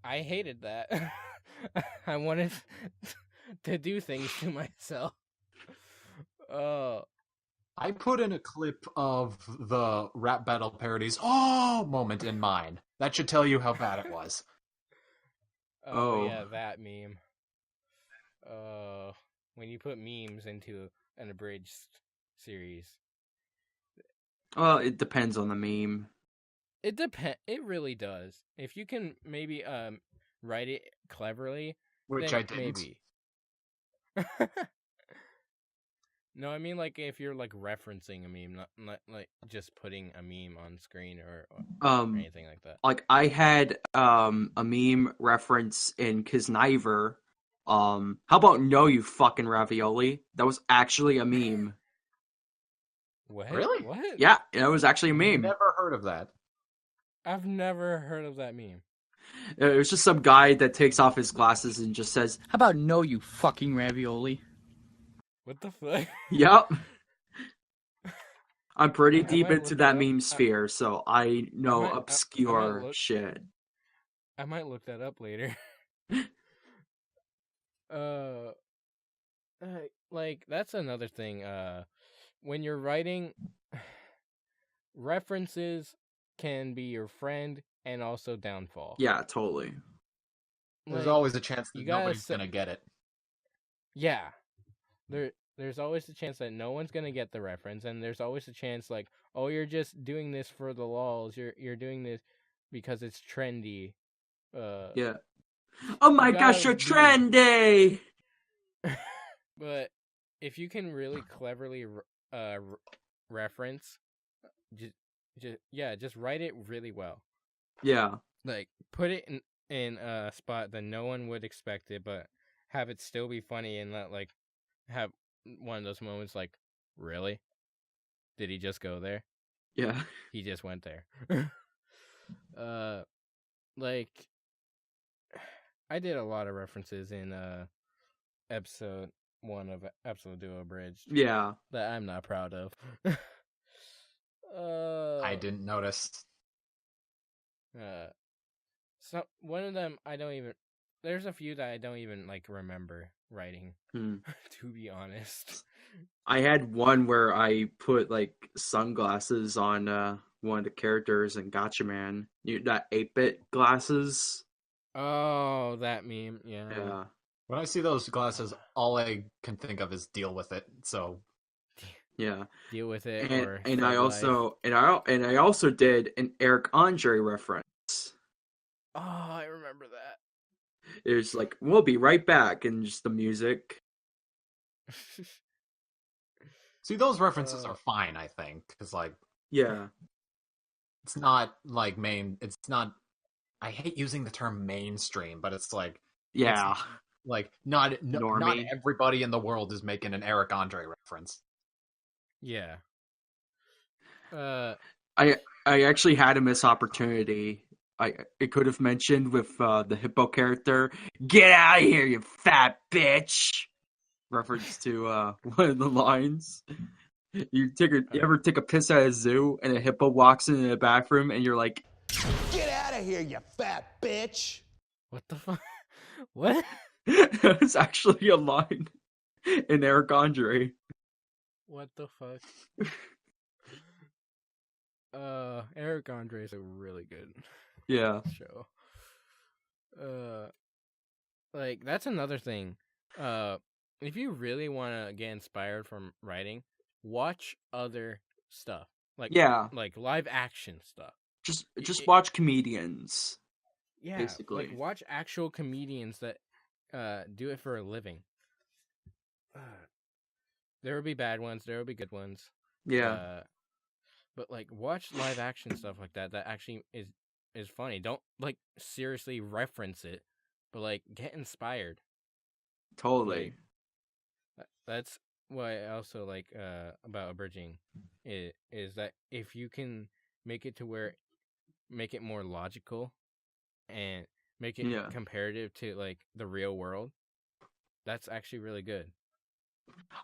I hated that. I wanted to do things to myself. I put in a clip of the rap battle parodies moment in mine. That should tell you how bad it was. Oh. Yeah, that meme. When you put memes into an abridged series. Well, it depends on the meme. It really does. If you can maybe write it cleverly, which then I didn't. Maybe. No, I mean like if you're like referencing a meme, not like just putting a meme on screen or anything like that. Like I had a meme reference in Kniver. How about no, you fucking ravioli? That was actually a meme. What? Really? What? Yeah, it was actually a meme. Never heard of that. I've never heard of that meme. It was just some guy that takes off his glasses and just says, "How about no, you fucking ravioli?" What the fuck? Yep. I'm pretty deep into that meme sphere, so I know obscure shit. I might look that up later. Like that's another thing. When you're writing, references can be your friend and also downfall. Yeah, totally. There's always a chance that nobody's gonna get it. Yeah. There's always a chance that no one's gonna get the reference, and there's always a chance like, oh, you're just doing this for the lols. You're doing this because it's trendy. Yeah. Oh my gosh, you're trendy. But if you can really cleverly reference, just write it really well. Yeah. Like put it in a spot that no one would expect it, but have it still be funny and not like have one of those moments like, really? Did he just go there? Yeah. He just went there. Like I did a lot of references in episode 1 of Absolute Duo Abridged. Yeah. That I'm not proud of. I didn't notice. So one of them I don't even. There's a few that I don't even like remember. writing. Hmm. To be honest. I had one where I put like sunglasses on one of the characters in Gotcha Man. That 8-bit glasses. Oh, that meme. Yeah. Yeah. When I see those glasses, all I can think of is deal with it. So Yeah. Deal with it And or and thug I life. I also did an Eric Andre reference. Oh, I remember that. It was like, we'll be right back, and just the music. see, those references are fine, I think, because like Yeah. it's not like main. It's not. I hate using the term mainstream, but it's like Yeah. like not Normie. everybody in the world is making an Eric Andre reference. Yeah. I actually had a missed opportunity. It could have mentioned with the hippo character, "Get out of here, you fat bitch!" Reference to one of the lines. You ever take a piss at a zoo and a hippo walks into the bathroom and you're like, Get out of here, you fat bitch! What the fuck? What? it's actually a line in Eric Andre. What the fuck? Eric Andre is a really good Yeah. show. Like that's another thing. If you really want to get inspired from writing, watch other stuff. Like Yeah. like live action stuff. Just watch comedians. Yeah, basically. like watch actual comedians that do it for a living. There will be bad ones, there will be good ones. Yeah. But like watch live action stuff like that actually is funny. Don't like seriously reference it, but like get inspired. Totally. That's what I also like about abridging is that if you can make it to where make it more logical and make it comparative to like the real world, that's actually really good.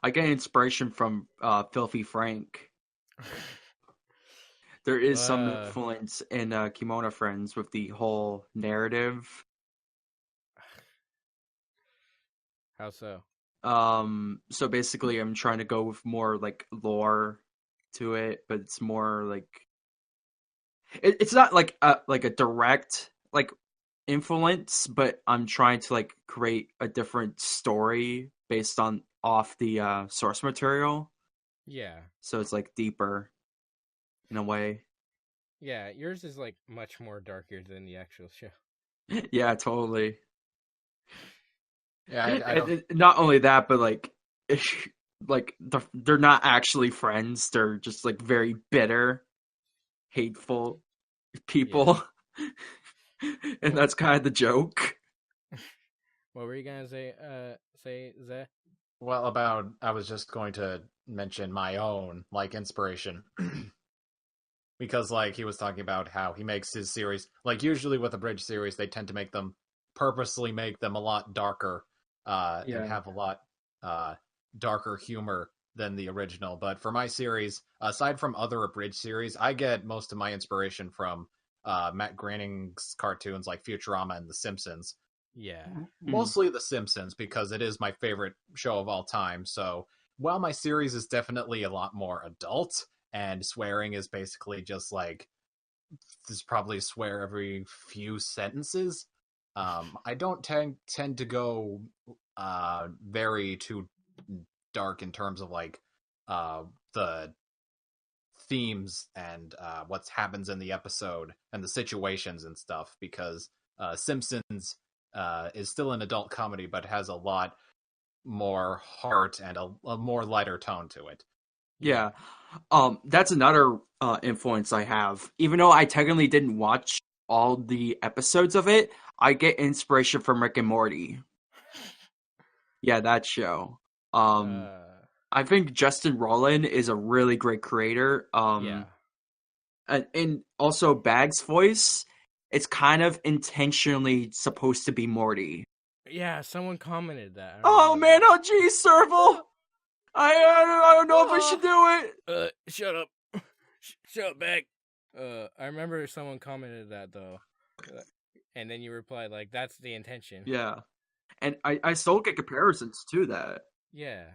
I get inspiration from Filthy Frank. There is some influence in Kimono Friends with the whole narrative. How so? So basically I'm trying to go with more like lore to it, but it's more like it's not like a direct like influence, but I'm trying to like create a different story based off the source material. Yeah. So it's like deeper in a way. Yeah, yours is like much more darker than the actual show. Yeah, totally. Yeah, I don't... Not only that, but like they're not actually friends. They're just like very bitter, hateful people, and that's kind of the joke. What were you gonna say, Zeh? Well, I was just going to mention my own like inspiration. Because like he was talking about how he makes his series, like usually with a bridge series, they tend to purposely make them a lot darker, and have a lot darker humor than the original. But for my series, aside from other abridged series, I get most of my inspiration from Matt Groening's cartoons like Futurama and The Simpsons. Yeah. Mostly The Simpsons, because it is my favorite show of all time. So while my series is definitely a lot more adult, and swearing is basically just like there's probably swear every few sentences, I don't tend to go very too dark in terms of like the themes and what happens in the episode and the situations and stuff, because Simpsons is still an adult comedy but has a lot more heart and a more lighter tone to it. Yeah. That's another influence I have. Even though I technically didn't watch all the episodes of it, I get inspiration from Rick and Morty. Yeah, that show. I think Justin Roiland is a really great creator. Yeah. And also Bag's voice, it's kind of intentionally supposed to be Morty. Yeah, someone commented that. Oh man, oh geez, Serval! I don't know if I should do it. Shut up. Shut up, Bag. I remember someone commented that though. And then you replied like, that's the intention. Yeah. And I still get comparisons to that. Yeah.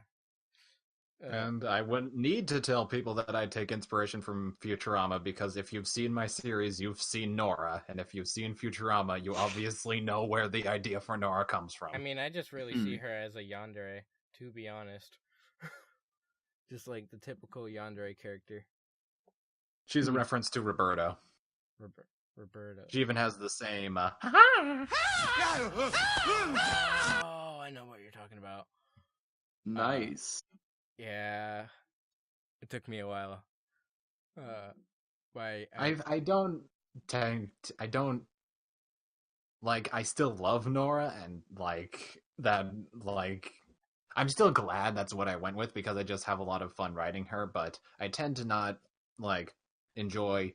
And I wouldn't need to tell people that I take inspiration from Futurama, because if you've seen my series, you've seen Nora, and if you've seen Futurama, you obviously know where the idea for Nora comes from. I mean, I just really see her as a yandere, to be honest. Just like the typical yandere character. She's a reference to Roberto. Roberto. She even has the same. Oh, I know what you're talking about. Nice. Yeah, it took me a while. I don't like. I still love Nora, and like that. Like, I'm still glad that's what I went with, because I just have a lot of fun writing her. But I tend to not like enjoy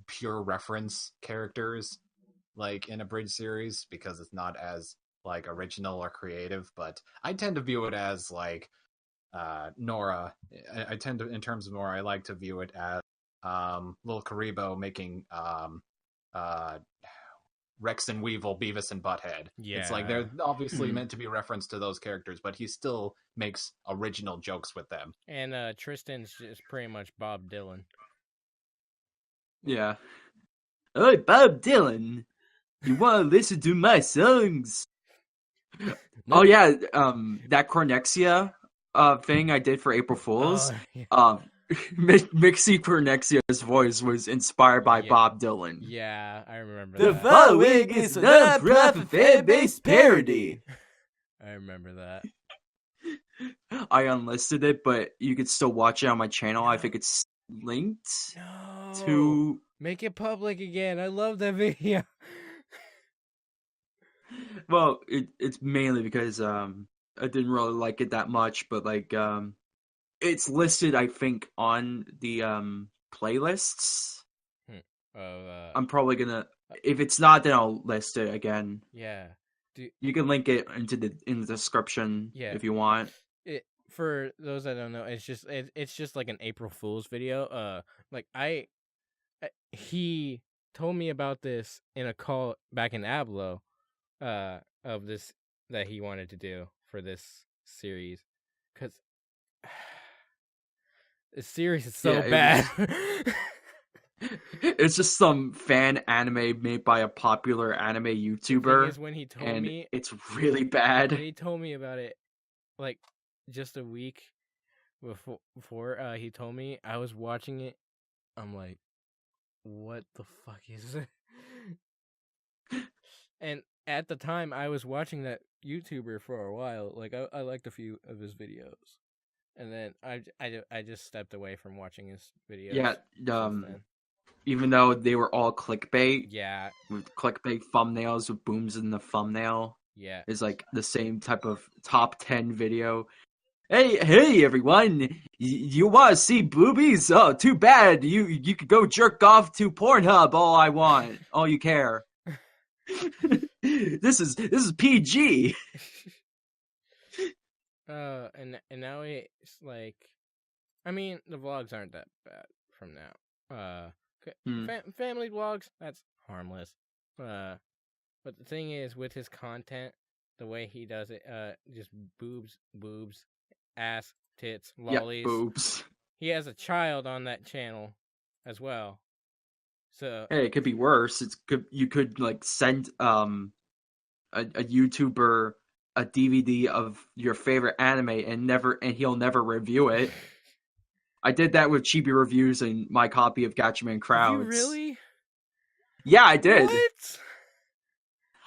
pure reference characters like in a Bridge series, because it's not as like original or creative. But I tend to view it as like Nora. I tend to, in terms of Nora, I like to view it as Lil Karibo making Rex and Weevil, Beavis and Butthead. Yeah. It's like they're obviously meant to be referenced to those characters, but he still makes original jokes with them. And Tristan's just pretty much Bob Dylan. Yeah. Hey, Bob Dylan, you want to listen to my songs? Oh yeah, that Chronexia thing I did for April Fools. Yeah. Mixie Chronexia's voice was inspired by Bob Dylan. Yeah, I remember The that. following is a non-profit fan-based parody. I remember that. I unlisted it, but you could still watch it on my channel. I think it's linked to... Make it public again. I love that video. Well, it's mainly because I didn't really like it that much, but like it's listed, I think, on the playlists. I'm probably gonna, if it's not, then I'll list it again. Yeah. You can link it in the description if you want. For those that don't know, it's just like an April Fool's video. Like he told me about this in a call back in Ablo, of this that he wanted to do for this series, because the series is so bad. It's just some fan anime made by a popular anime YouTuber. The thing is, when he told me, it's really bad. When he told me about it, like just a week before he told me, I was watching it. I'm like, what the fuck is it? And at the time, I was watching that YouTuber for a while. Like I liked a few of his videos, and then I just stepped away from watching his videos. Yeah, even though they were all clickbait. Yeah, with clickbait thumbnails with booms in the thumbnail. Yeah, it's like the same type of top 10 video. Hey everyone! You want to see boobies? Oh, too bad. You could go jerk off to Pornhub. All you care. This is PG. And now it's like, I mean, the vlogs aren't that bad from now. Family vlogs, that's harmless. But the thing is, with his content, the way he does it, just boobs, ass, tits, lollies. Yeah, boobs. He has a child on that channel as well. So hey, it could be worse. You could like send a YouTuber a DVD of your favorite anime and he'll never review it. I did that with Chibi Reviews and my copy of Gatchaman Crowds. Did you really? Yeah, I did. What?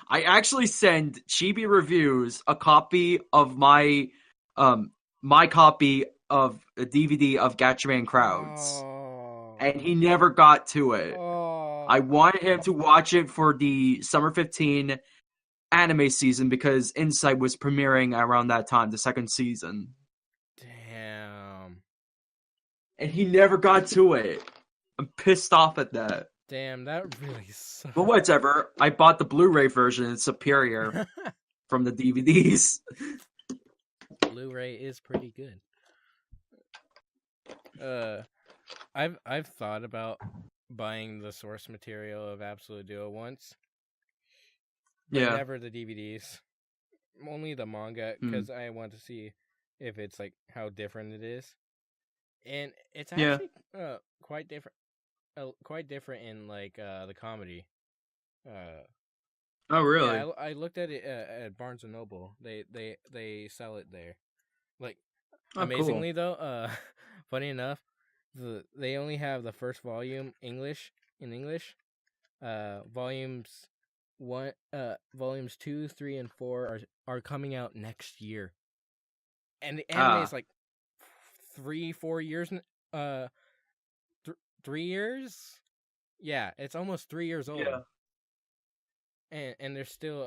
I actually sent Chibi Reviews a copy of my copy of a DVD of Gatchaman Crowds. And he never got to it. I wanted him to watch it for the Summer 15 anime season because Insight was premiering around that time, the second season. Damn. And he never got to it. I'm pissed off at that. Damn, that really sucks. But whatever. I bought the Blu-ray version. It's superior from the DVDs. Blu-ray is pretty good. I've thought about buying the source material of Absolute Duo once. But never the DVDs. only the manga because I want to see if it's like how different it is, and it's actually quite different. Quite different in like the comedy. Oh, really? Yeah, I looked at it at Barnes and Noble. They sell it there. Like amazingly though, funny enough, they only have the first volume in English. Volumes 2, 3, and 4 are coming out next year, and the anime is like 3-4 years. 3 years. Yeah, it's almost 3 years old. Yeah. And they're still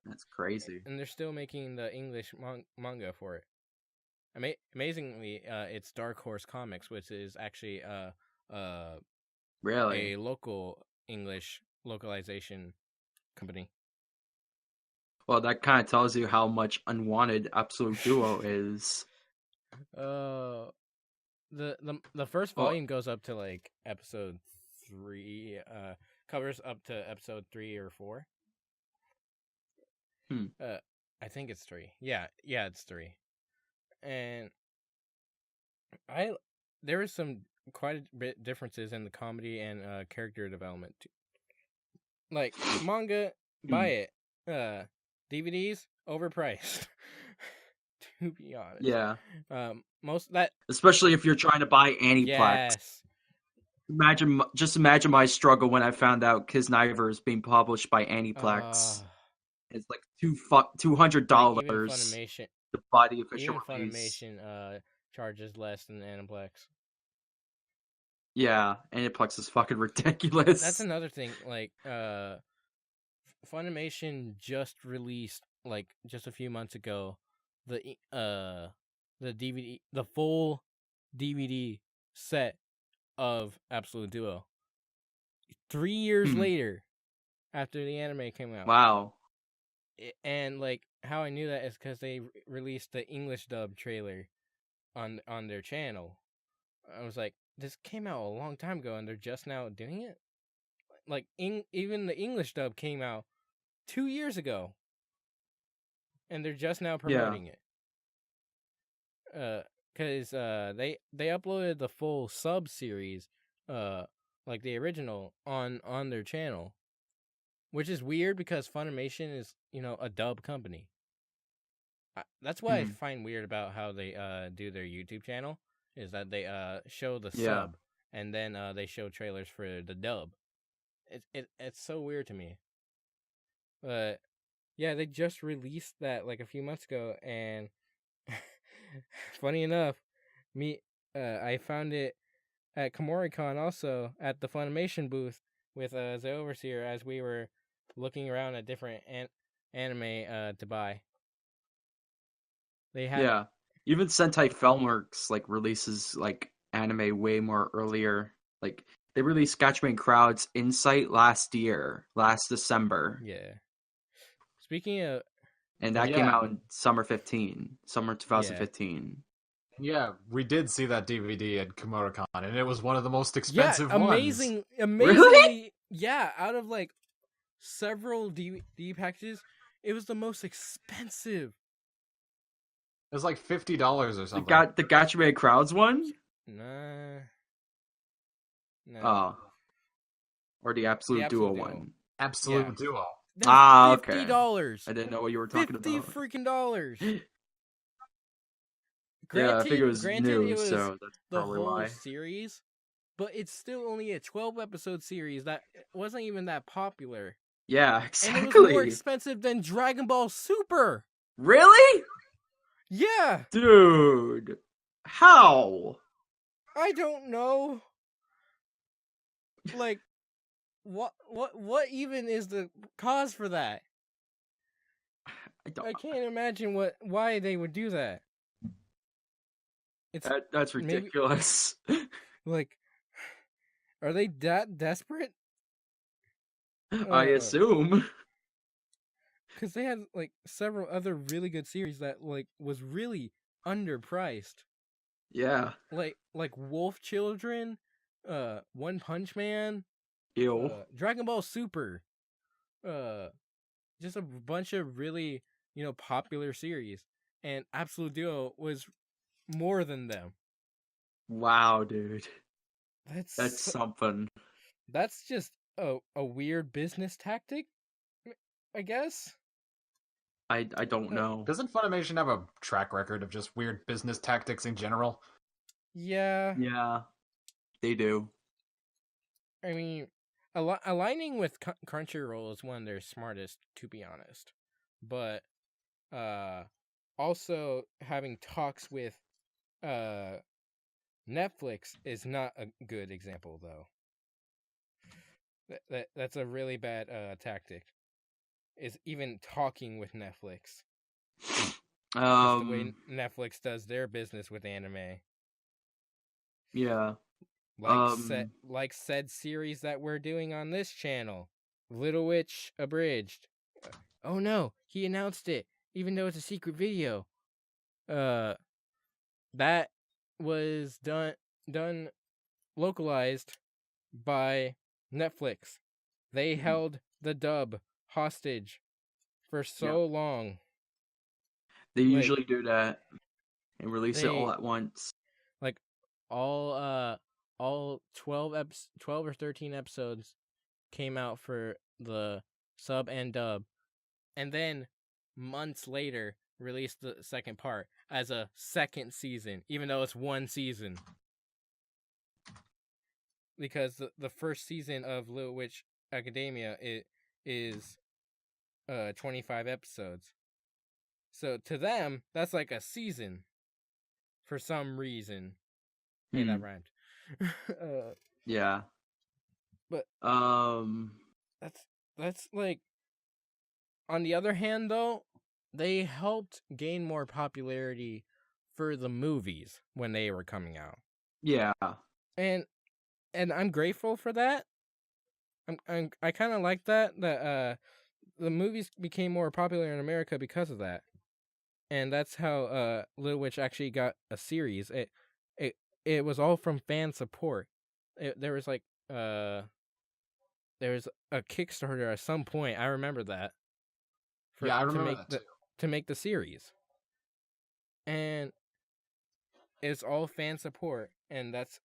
That's crazy. And they're still making the English manga for it. Amazingly, it's Dark Horse Comics, which is actually Really? a local English localization company. Well, that kind of tells you how much unwanted Absolute Duo is. The first volume goes up to like episode 3, covers up to episode 3 or 4. I think it's 3. Yeah, it's 3. And there was some quite a bit differences in the comedy and character development too. Like manga, buy it. DVDs overpriced. To be honest. Yeah. Most that, especially if you're trying to buy Aniplex. Yes. Just imagine my struggle when I found out Kisniver is being published by Aniplex. It's like $200 like even Funimation, to buy the official even release. Funimation charges less than Aniplex. Yeah, Aniplex is fucking ridiculous. That's another thing. Like, Funimation just released like just a few months ago the DVD, the full DVD set of Absolute Duo. 3 years later, after the anime came out. Wow. And like how I knew that is because they released the English dub trailer on their channel. I was like, this came out a long time ago, and they're just now doing it. Like even the English dub came out 2 years ago, and they're just now promoting it. Because they uploaded the full sub series, like the original, on their channel. Which is weird because Funimation is, a dub company. That's what I find weird about how they do their YouTube channel, is that they show the sub and then they show trailers for the dub. It's so weird to me. But yeah, they just released that like a few months ago, and funny enough, I found it at KomoriCon also at the Funimation booth with ZehOverseer as we were looking around at different anime to buy. They had even Sentai Filmworks like releases like anime way more earlier. Like they released Gatchaman Crowd's Insight last December. Yeah. Speaking of, and that came out in summer 2015. Yeah, we did see that DVD at KomoriCon, and it was one of the most expensive ones. Amazingly, really? Yeah, out of like several DVD packages, it was the most expensive. It was like $50 or something. The Gatchaman Crowds one? Nah. No. Oh. Or the Absolute Duo one. Absolute Duo. Okay. $50. I didn't know what you were talking about. $50 freaking dollars. Yeah, I think it was new, it was so that's probably the whole why. series, but it's still only a 12-episode series that wasn't even that popular. Yeah, exactly. And it was more expensive than Dragon Ball Super. Really? Yeah. Dude. How? I don't know. Like, what even is the cause for that? I can't imagine why they would do that. That's ridiculous. Maybe, like, are they that desperate? I assume. Because they had like several other really good series that like was really underpriced. Yeah. Like Wolf Children, One Punch Man, Ew. Dragon Ball Super, just a bunch of really popular series, and Absolute Duo was more than them. Wow, dude. That's That's something. that's just a weird business tactic, I guess. I don't know. Doesn't Funimation have a track record of just weird business tactics in general? Yeah, Yeah, they do. I mean, aligning with Crunchyroll is one of their smartest, to be honest. But also having talks with Netflix is not a good example, though. That's a really bad tactic. Is even talking with Netflix. Just the way Netflix does their business with anime. Yeah. Like said series that we're doing on this channel, Little Witch Abridged. Oh no, he announced it, even though it's a secret video. That was done localized by Netflix. They held the dub hostage for so long. They usually do that and release it all at once. Like all 12 or 13 episodes came out for the sub and dub, and then months later released the second part as a second season, even though it's one season. Because the first season of Little Witch Academia is 25 episodes. So to them, that's like a season for some reason. Hey, that rhymed. Yeah. But that's like, on the other hand though, they helped gain more popularity for the movies when they were coming out. Yeah. And I'm grateful for that. I kind of like that the movies became more popular in America because of that. And that's how Little Witch actually got a series. It was all from fan support. There was like there was a Kickstarter at some point. I remember that. I remember that too. To make the series. And it's all fan support, and that's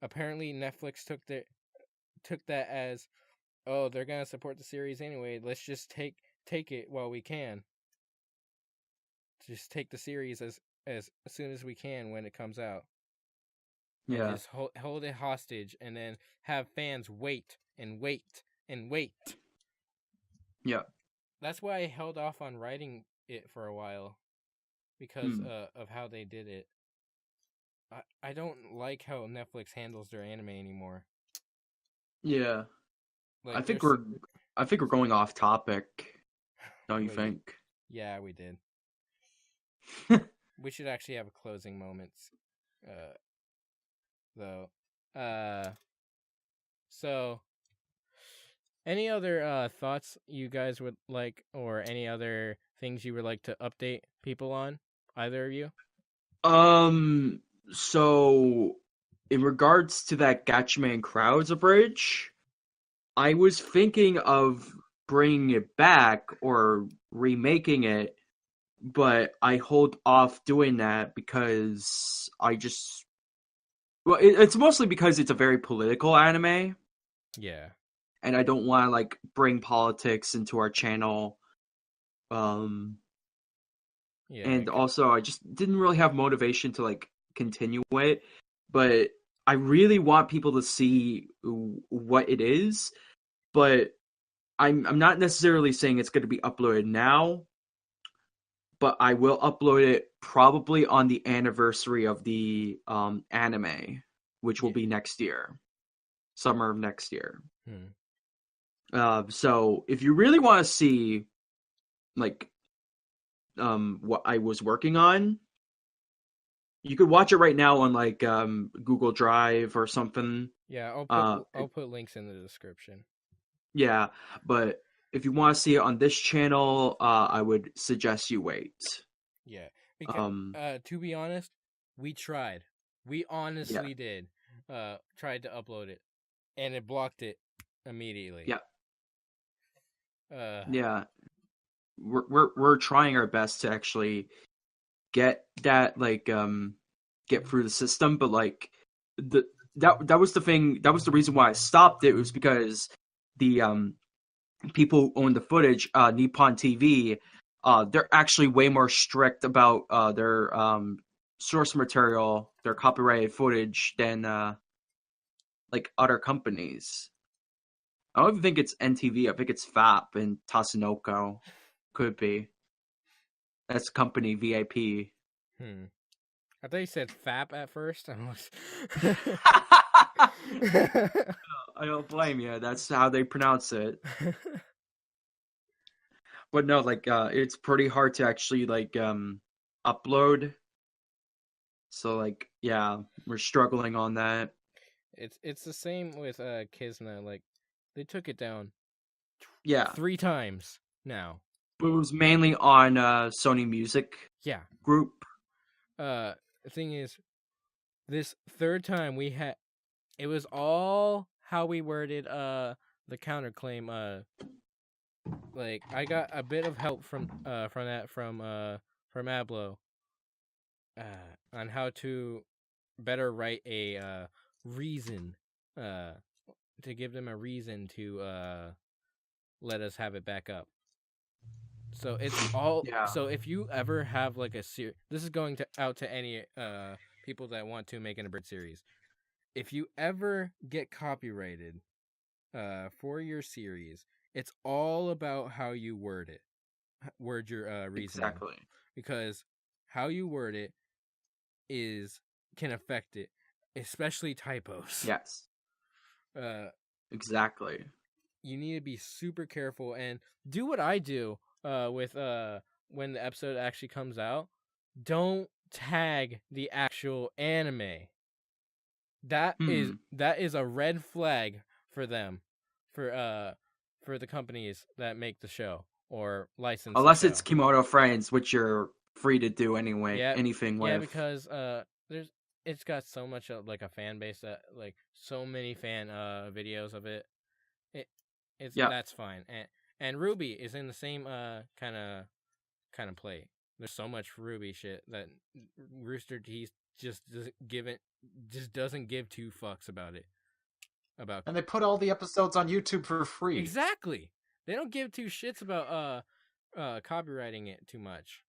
apparently Netflix took that as, oh, they're gonna support the series anyway. Let's just take it while we can. Just take the series as soon as we can when it comes out. Yeah. And just hold it hostage, and then have fans wait and wait and wait. Yeah. That's why I held off on writing it for a while, because of how they did it. I don't like how Netflix handles their anime anymore. Yeah. Like, I think we're going off topic. Don't you think? Yeah, we did. We should actually have a closing moments. Though. So any other thoughts you guys would like, or any other things you would like to update people on? Either of you? So in regards to that Gatchaman Crowds Abridge, I was thinking of bringing it back or remaking it, but I hold off doing that because it's mostly because it's a very political anime. Yeah. And I don't want to like bring politics into our channel. And also I just didn't really have motivation to like continue it, but I really want people to see what it is, but I'm not necessarily saying it's going to be uploaded now, but I will upload it probably on the anniversary of the anime, which will be next year, summer of next year. So if you really want to see like what I was working on, you could watch it right now on like Google Drive or something. Yeah, I'll put links in the description. Yeah, but if you want to see it on this channel, I would suggest you wait. Yeah, because to be honest, we tried. We honestly did. Tried to upload it, and it blocked it immediately. Yeah. Yeah. we're trying our best to actually get that get through the system, but like that was the thing. That was the reason why I stopped it. Was because the people who own the footage, Nippon TV, they're actually way more strict about their source material, their copyrighted footage than like other companies. I don't even think it's NTV. I think it's FAP and Tatsunoko. Could be. That's company VIP. I thought you said FAP at first. I don't blame you. That's how they pronounce it. But no, like it's pretty hard to actually like upload. So like yeah, we're struggling on that. It's the same with Kizna. Like they took it down Yeah. 3 times now. But it was mainly on Sony Music Yeah. Group. The thing is, this 3rd time it was all how we worded the counterclaim. Like I got a bit of help from Ablo on how to better write a reason to give them a reason to let us have it back up. So it's all. Yeah. So if you ever have like a series, this is going out to any people that want to make an abridged series. If you ever get copyrighted for your series, it's all about how you word your reasoning. Exactly. Because how you word it can affect it, especially typos. Yes. Exactly. You need to be super careful and do what I do with when the episode actually comes out. Don't tag the actual anime. That is a red flag for them, for the companies that make the show or license. Unless the show. it's Kimono Friends, which you're free to do anyway. Yeah, anything with. Yeah, because it's got so much like a fan base that like so many fan videos of it. That's fine. And RWBY is in the same kind of play. There's so much RWBY shit that Rooster Teeth just doesn't give 2 fucks about it. And they put all the episodes on YouTube for free. Exactly. They don't give 2 shits about copywriting it too much.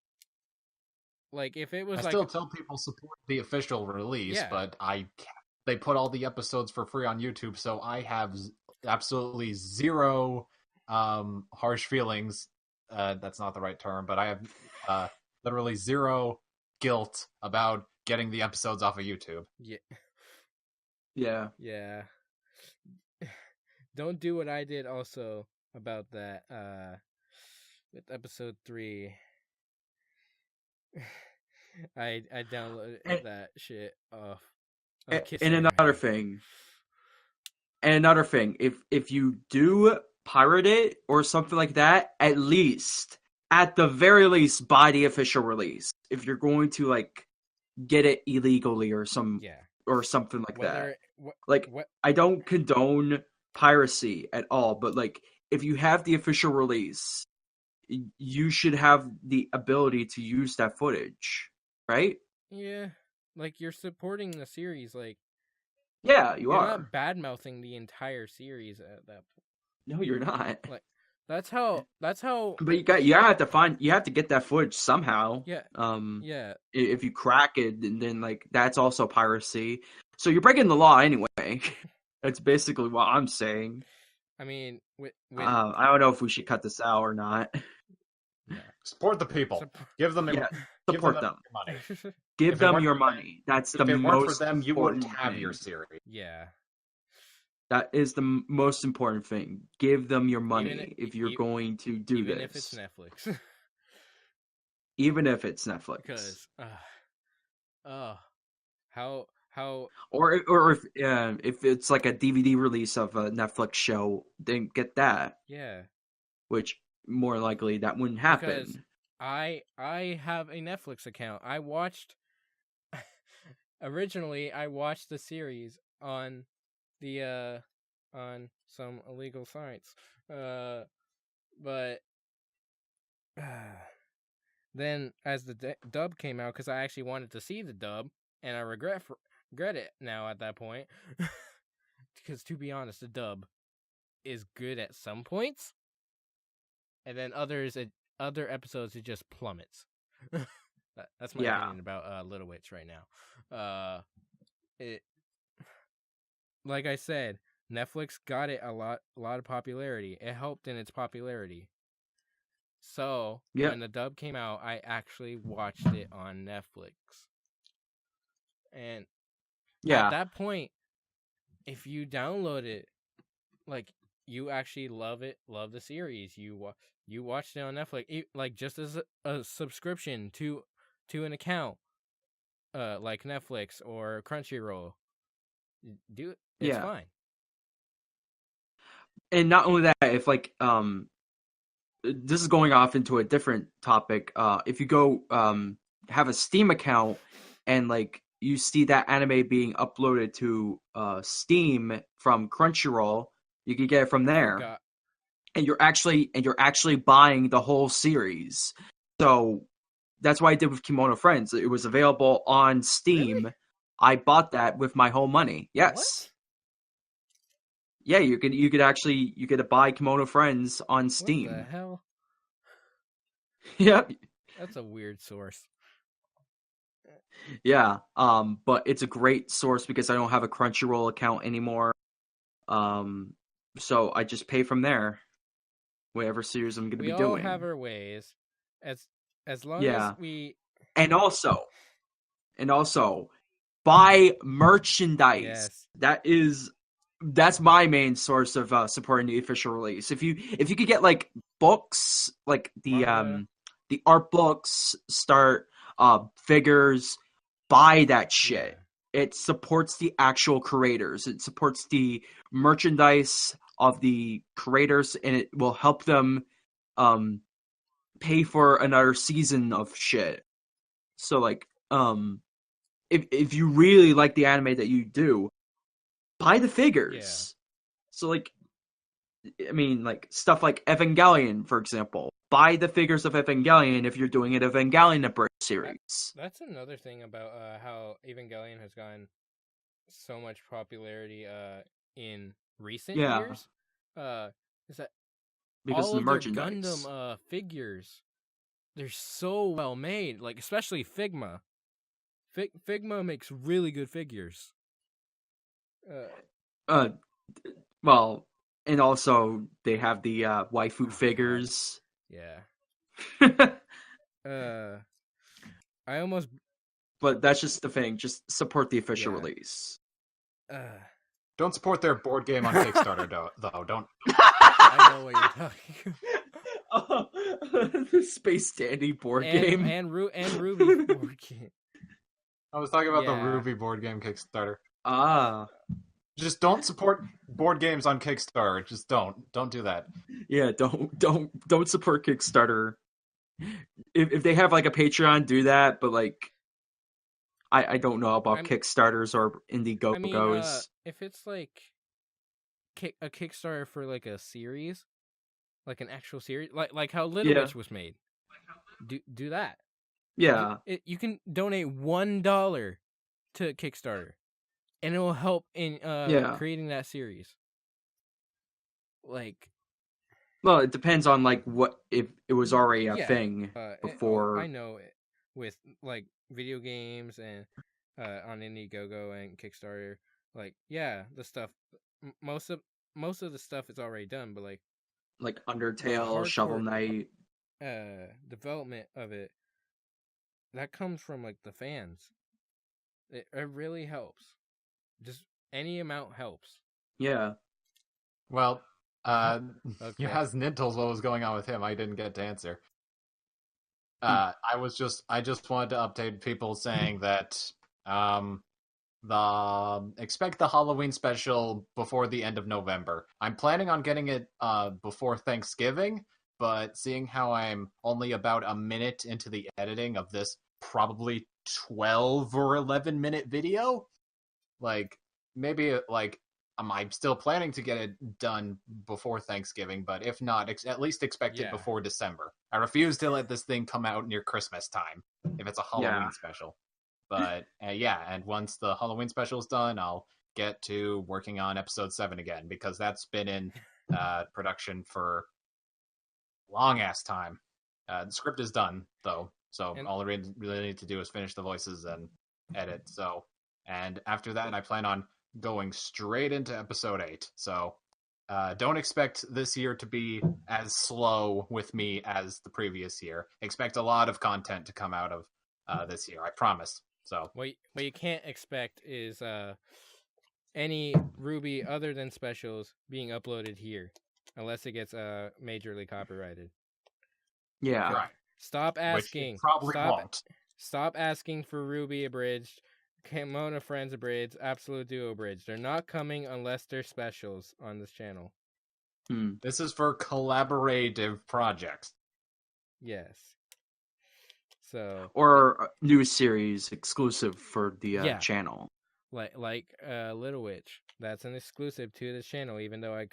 Like if it was I still tell people support the official release, but they put all the episodes for free on YouTube, so I have absolutely zero harsh feelings. That's not the right term, but I have literally zero guilt about getting the episodes off of YouTube. Yeah. Don't do what I did also about that with episode 3. I downloaded that shit off. And another thing, if you do pirate it or something like that, at the very least, buy the official release. If you're going to like get it illegally or something like that. I don't condone piracy at all, but like if you have the official release, you should have the ability to use that footage, right? Yeah, like you're supporting the series, like yeah, you're not bad mouthing the entire series at that point. No, you're not. Like that's how. But you have to get that footage somehow. Yeah. Yeah. If you crack it, then like that's also piracy. So you're breaking the law anyway. That's basically what I'm saying. I mean, I don't know if we should cut this out or not. Yeah. Support the people. Give them support them. Money. Give them your money. That's the most. If it weren't for them, you wouldn't have your series. Yeah. That is the most important thing. Give them your money if you're going to do this. Even if it's Netflix. Even if it's Netflix. Because, how or if it's like a DVD release of a Netflix show, then get that. Yeah. Which more likely that wouldn't happen. Because I have a Netflix account. Originally I watched the series on the on some illegal sites. But then as the dub came out, because I actually wanted to see the dub, and I regret it now at that point, because to be honest, the dub is good at some points, and then other episodes it just plummets. That's my opinion about Little Witch right now. It, like I said, Netflix got it a lot of popularity. It helped in its popularity. So when the dub came out, I actually watched it on Netflix. And at that point, if you download it, like, you actually love the series. You watched it on Netflix, like, just as a subscription to an account, like Netflix or Crunchyroll. It's fine. And not only that, if like this is going off into a different topic. If you go have a Steam account and like you see that anime being uploaded to Steam from Crunchyroll, you can get it from there. And you're actually buying the whole series. So that's what I did with Kimono Friends. It was available on Steam. Really? I bought that with my whole money. Yes. What? Yeah, you could buy Kimono Friends on Steam. What the hell? Yep. That's a weird source. Yeah. But it's a great source because I don't have a Crunchyroll account anymore. So I just pay from there. Whatever series I'm going to be doing. We all have our ways. As long as we... And also, buy merchandise. Yes. That's my main source of supporting the official release. If you could get like books, like the art books, start figures, buy that shit. Yeah. It supports the actual creators. It supports the merchandise of the creators, and it will help them pay for another season of shit. So like if you really like the anime that you do, buy the figures. Yeah. So like, I mean, like stuff like Evangelion, for example. Buy the figures of Evangelion if you're doing an Evangelion Abridged series. That's another thing about how Evangelion has gotten so much popularity in recent years. Is that because all of the of merchandise. Their Gundam figures, they're so well made. Like, especially Figma. Figma makes really good figures. Well, and also they have the waifu figures. Yeah. I almost. But that's just the thing. Just support the official release. Don't support their board game on Kickstarter, though. Don't. I know what you're talking about. The Space Dandy board game and RWBY board game. I was talking about the RWBY board game Kickstarter. Just don't support board games on Kickstarter. Just don't do that. Yeah, don't support Kickstarter. If they have like a Patreon, do that. But like, I don't know about Kickstarters or Indiegogo's. I mean, if it's like a Kickstarter for like a series, like an actual series, like how Little Witch was made, do that. Yeah, you can donate $1 to Kickstarter, and it will help in creating that series. Like, well, it depends on like what if it was already a thing before. I know it with like video games and on Indiegogo and Kickstarter. Like, the stuff most of the stuff is already done, but like Undertale, Shovel Knight, development of it. That comes from like the fans. It really helps. Just any amount helps. Yeah. Well, you asked Nintles what was going on with him. I didn't get to answer. I just wanted to update people saying that expect the Halloween special before the end of November. I'm planning on getting it before Thanksgiving. But seeing how I'm only about a minute into the editing of this probably 12 or 11 minute video, like maybe like I'm still planning to get it done before Thanksgiving, but if not, at least expect it before December. I refuse to let this thing come out near Christmas time if it's a Halloween special. But and once the Halloween special is done, I'll get to working on episode 7 again, because that's been in production for a long-ass time. The script is done, though, so all I really need to do is finish the voices and edit. So, and after that, I plan on going straight into episode 8. So don't expect this year to be as slow with me as the previous year. Expect a lot of content to come out of this year, I promise. So what you can't expect is any RWBY other than specials being uploaded here, unless it gets majorly copyrighted. Yeah. Right. Stop asking. Stop asking for RWBY Abridged, Kimono Friends Abridged, Absolute Duo Abridged. They're not coming unless they're specials on this channel. This is for collaborative projects. Yes. So. Or a new series exclusive for the channel. Like Little Witch. That's an exclusive to this channel, even though I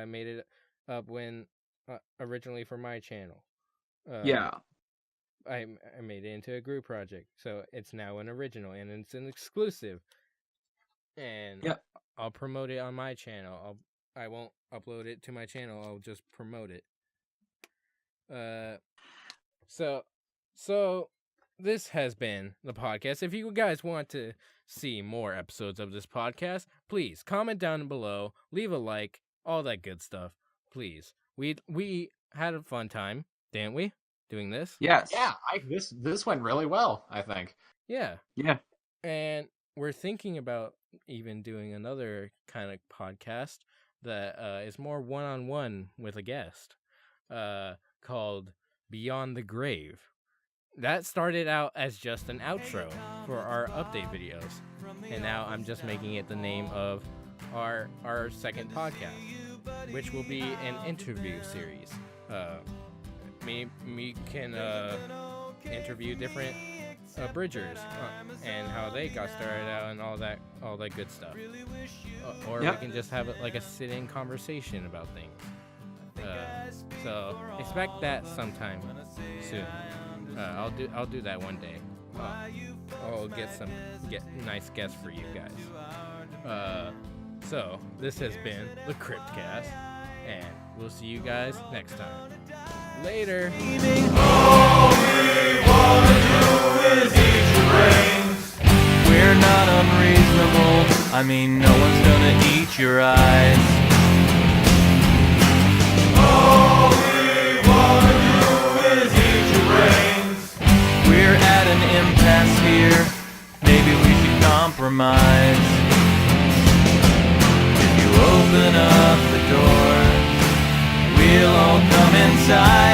made it up when originally for my channel. I made it into a group project, so it's now an original and it's an exclusive. And I'll promote it on my channel. I won't upload it to my channel. I'll just promote it. So this has been the podcast. If you guys want to see more episodes of this podcast, please comment down below, leave a like, all that good stuff. Please. We had a fun time, didn't we? Doing this? Yes. Yeah, this went really well, I think. Yeah. Yeah. And we're thinking about even doing another kind of podcast that is more one-on-one with a guest, called Beyond the Grave. That started out as just an outro for our update videos, and now I'm just making it the name of our second podcast, which will be an interview series. Me can interview different abridgers and how they got started out and all that good stuff. Or we can just have like a sit-in conversation about things. So expect that sometime soon. I'll do that one day. I'll get nice guests for you guys. So this has been the Cryptcast, and we'll see you guys next time. Later. All we wanna do is eat your brains. We're not unreasonable. I mean, no one's gonna eat your eyes. All we wanna do is eat your brains. We're at an impasse here. Maybe we should compromise. If you open up the door, we'll all come inside.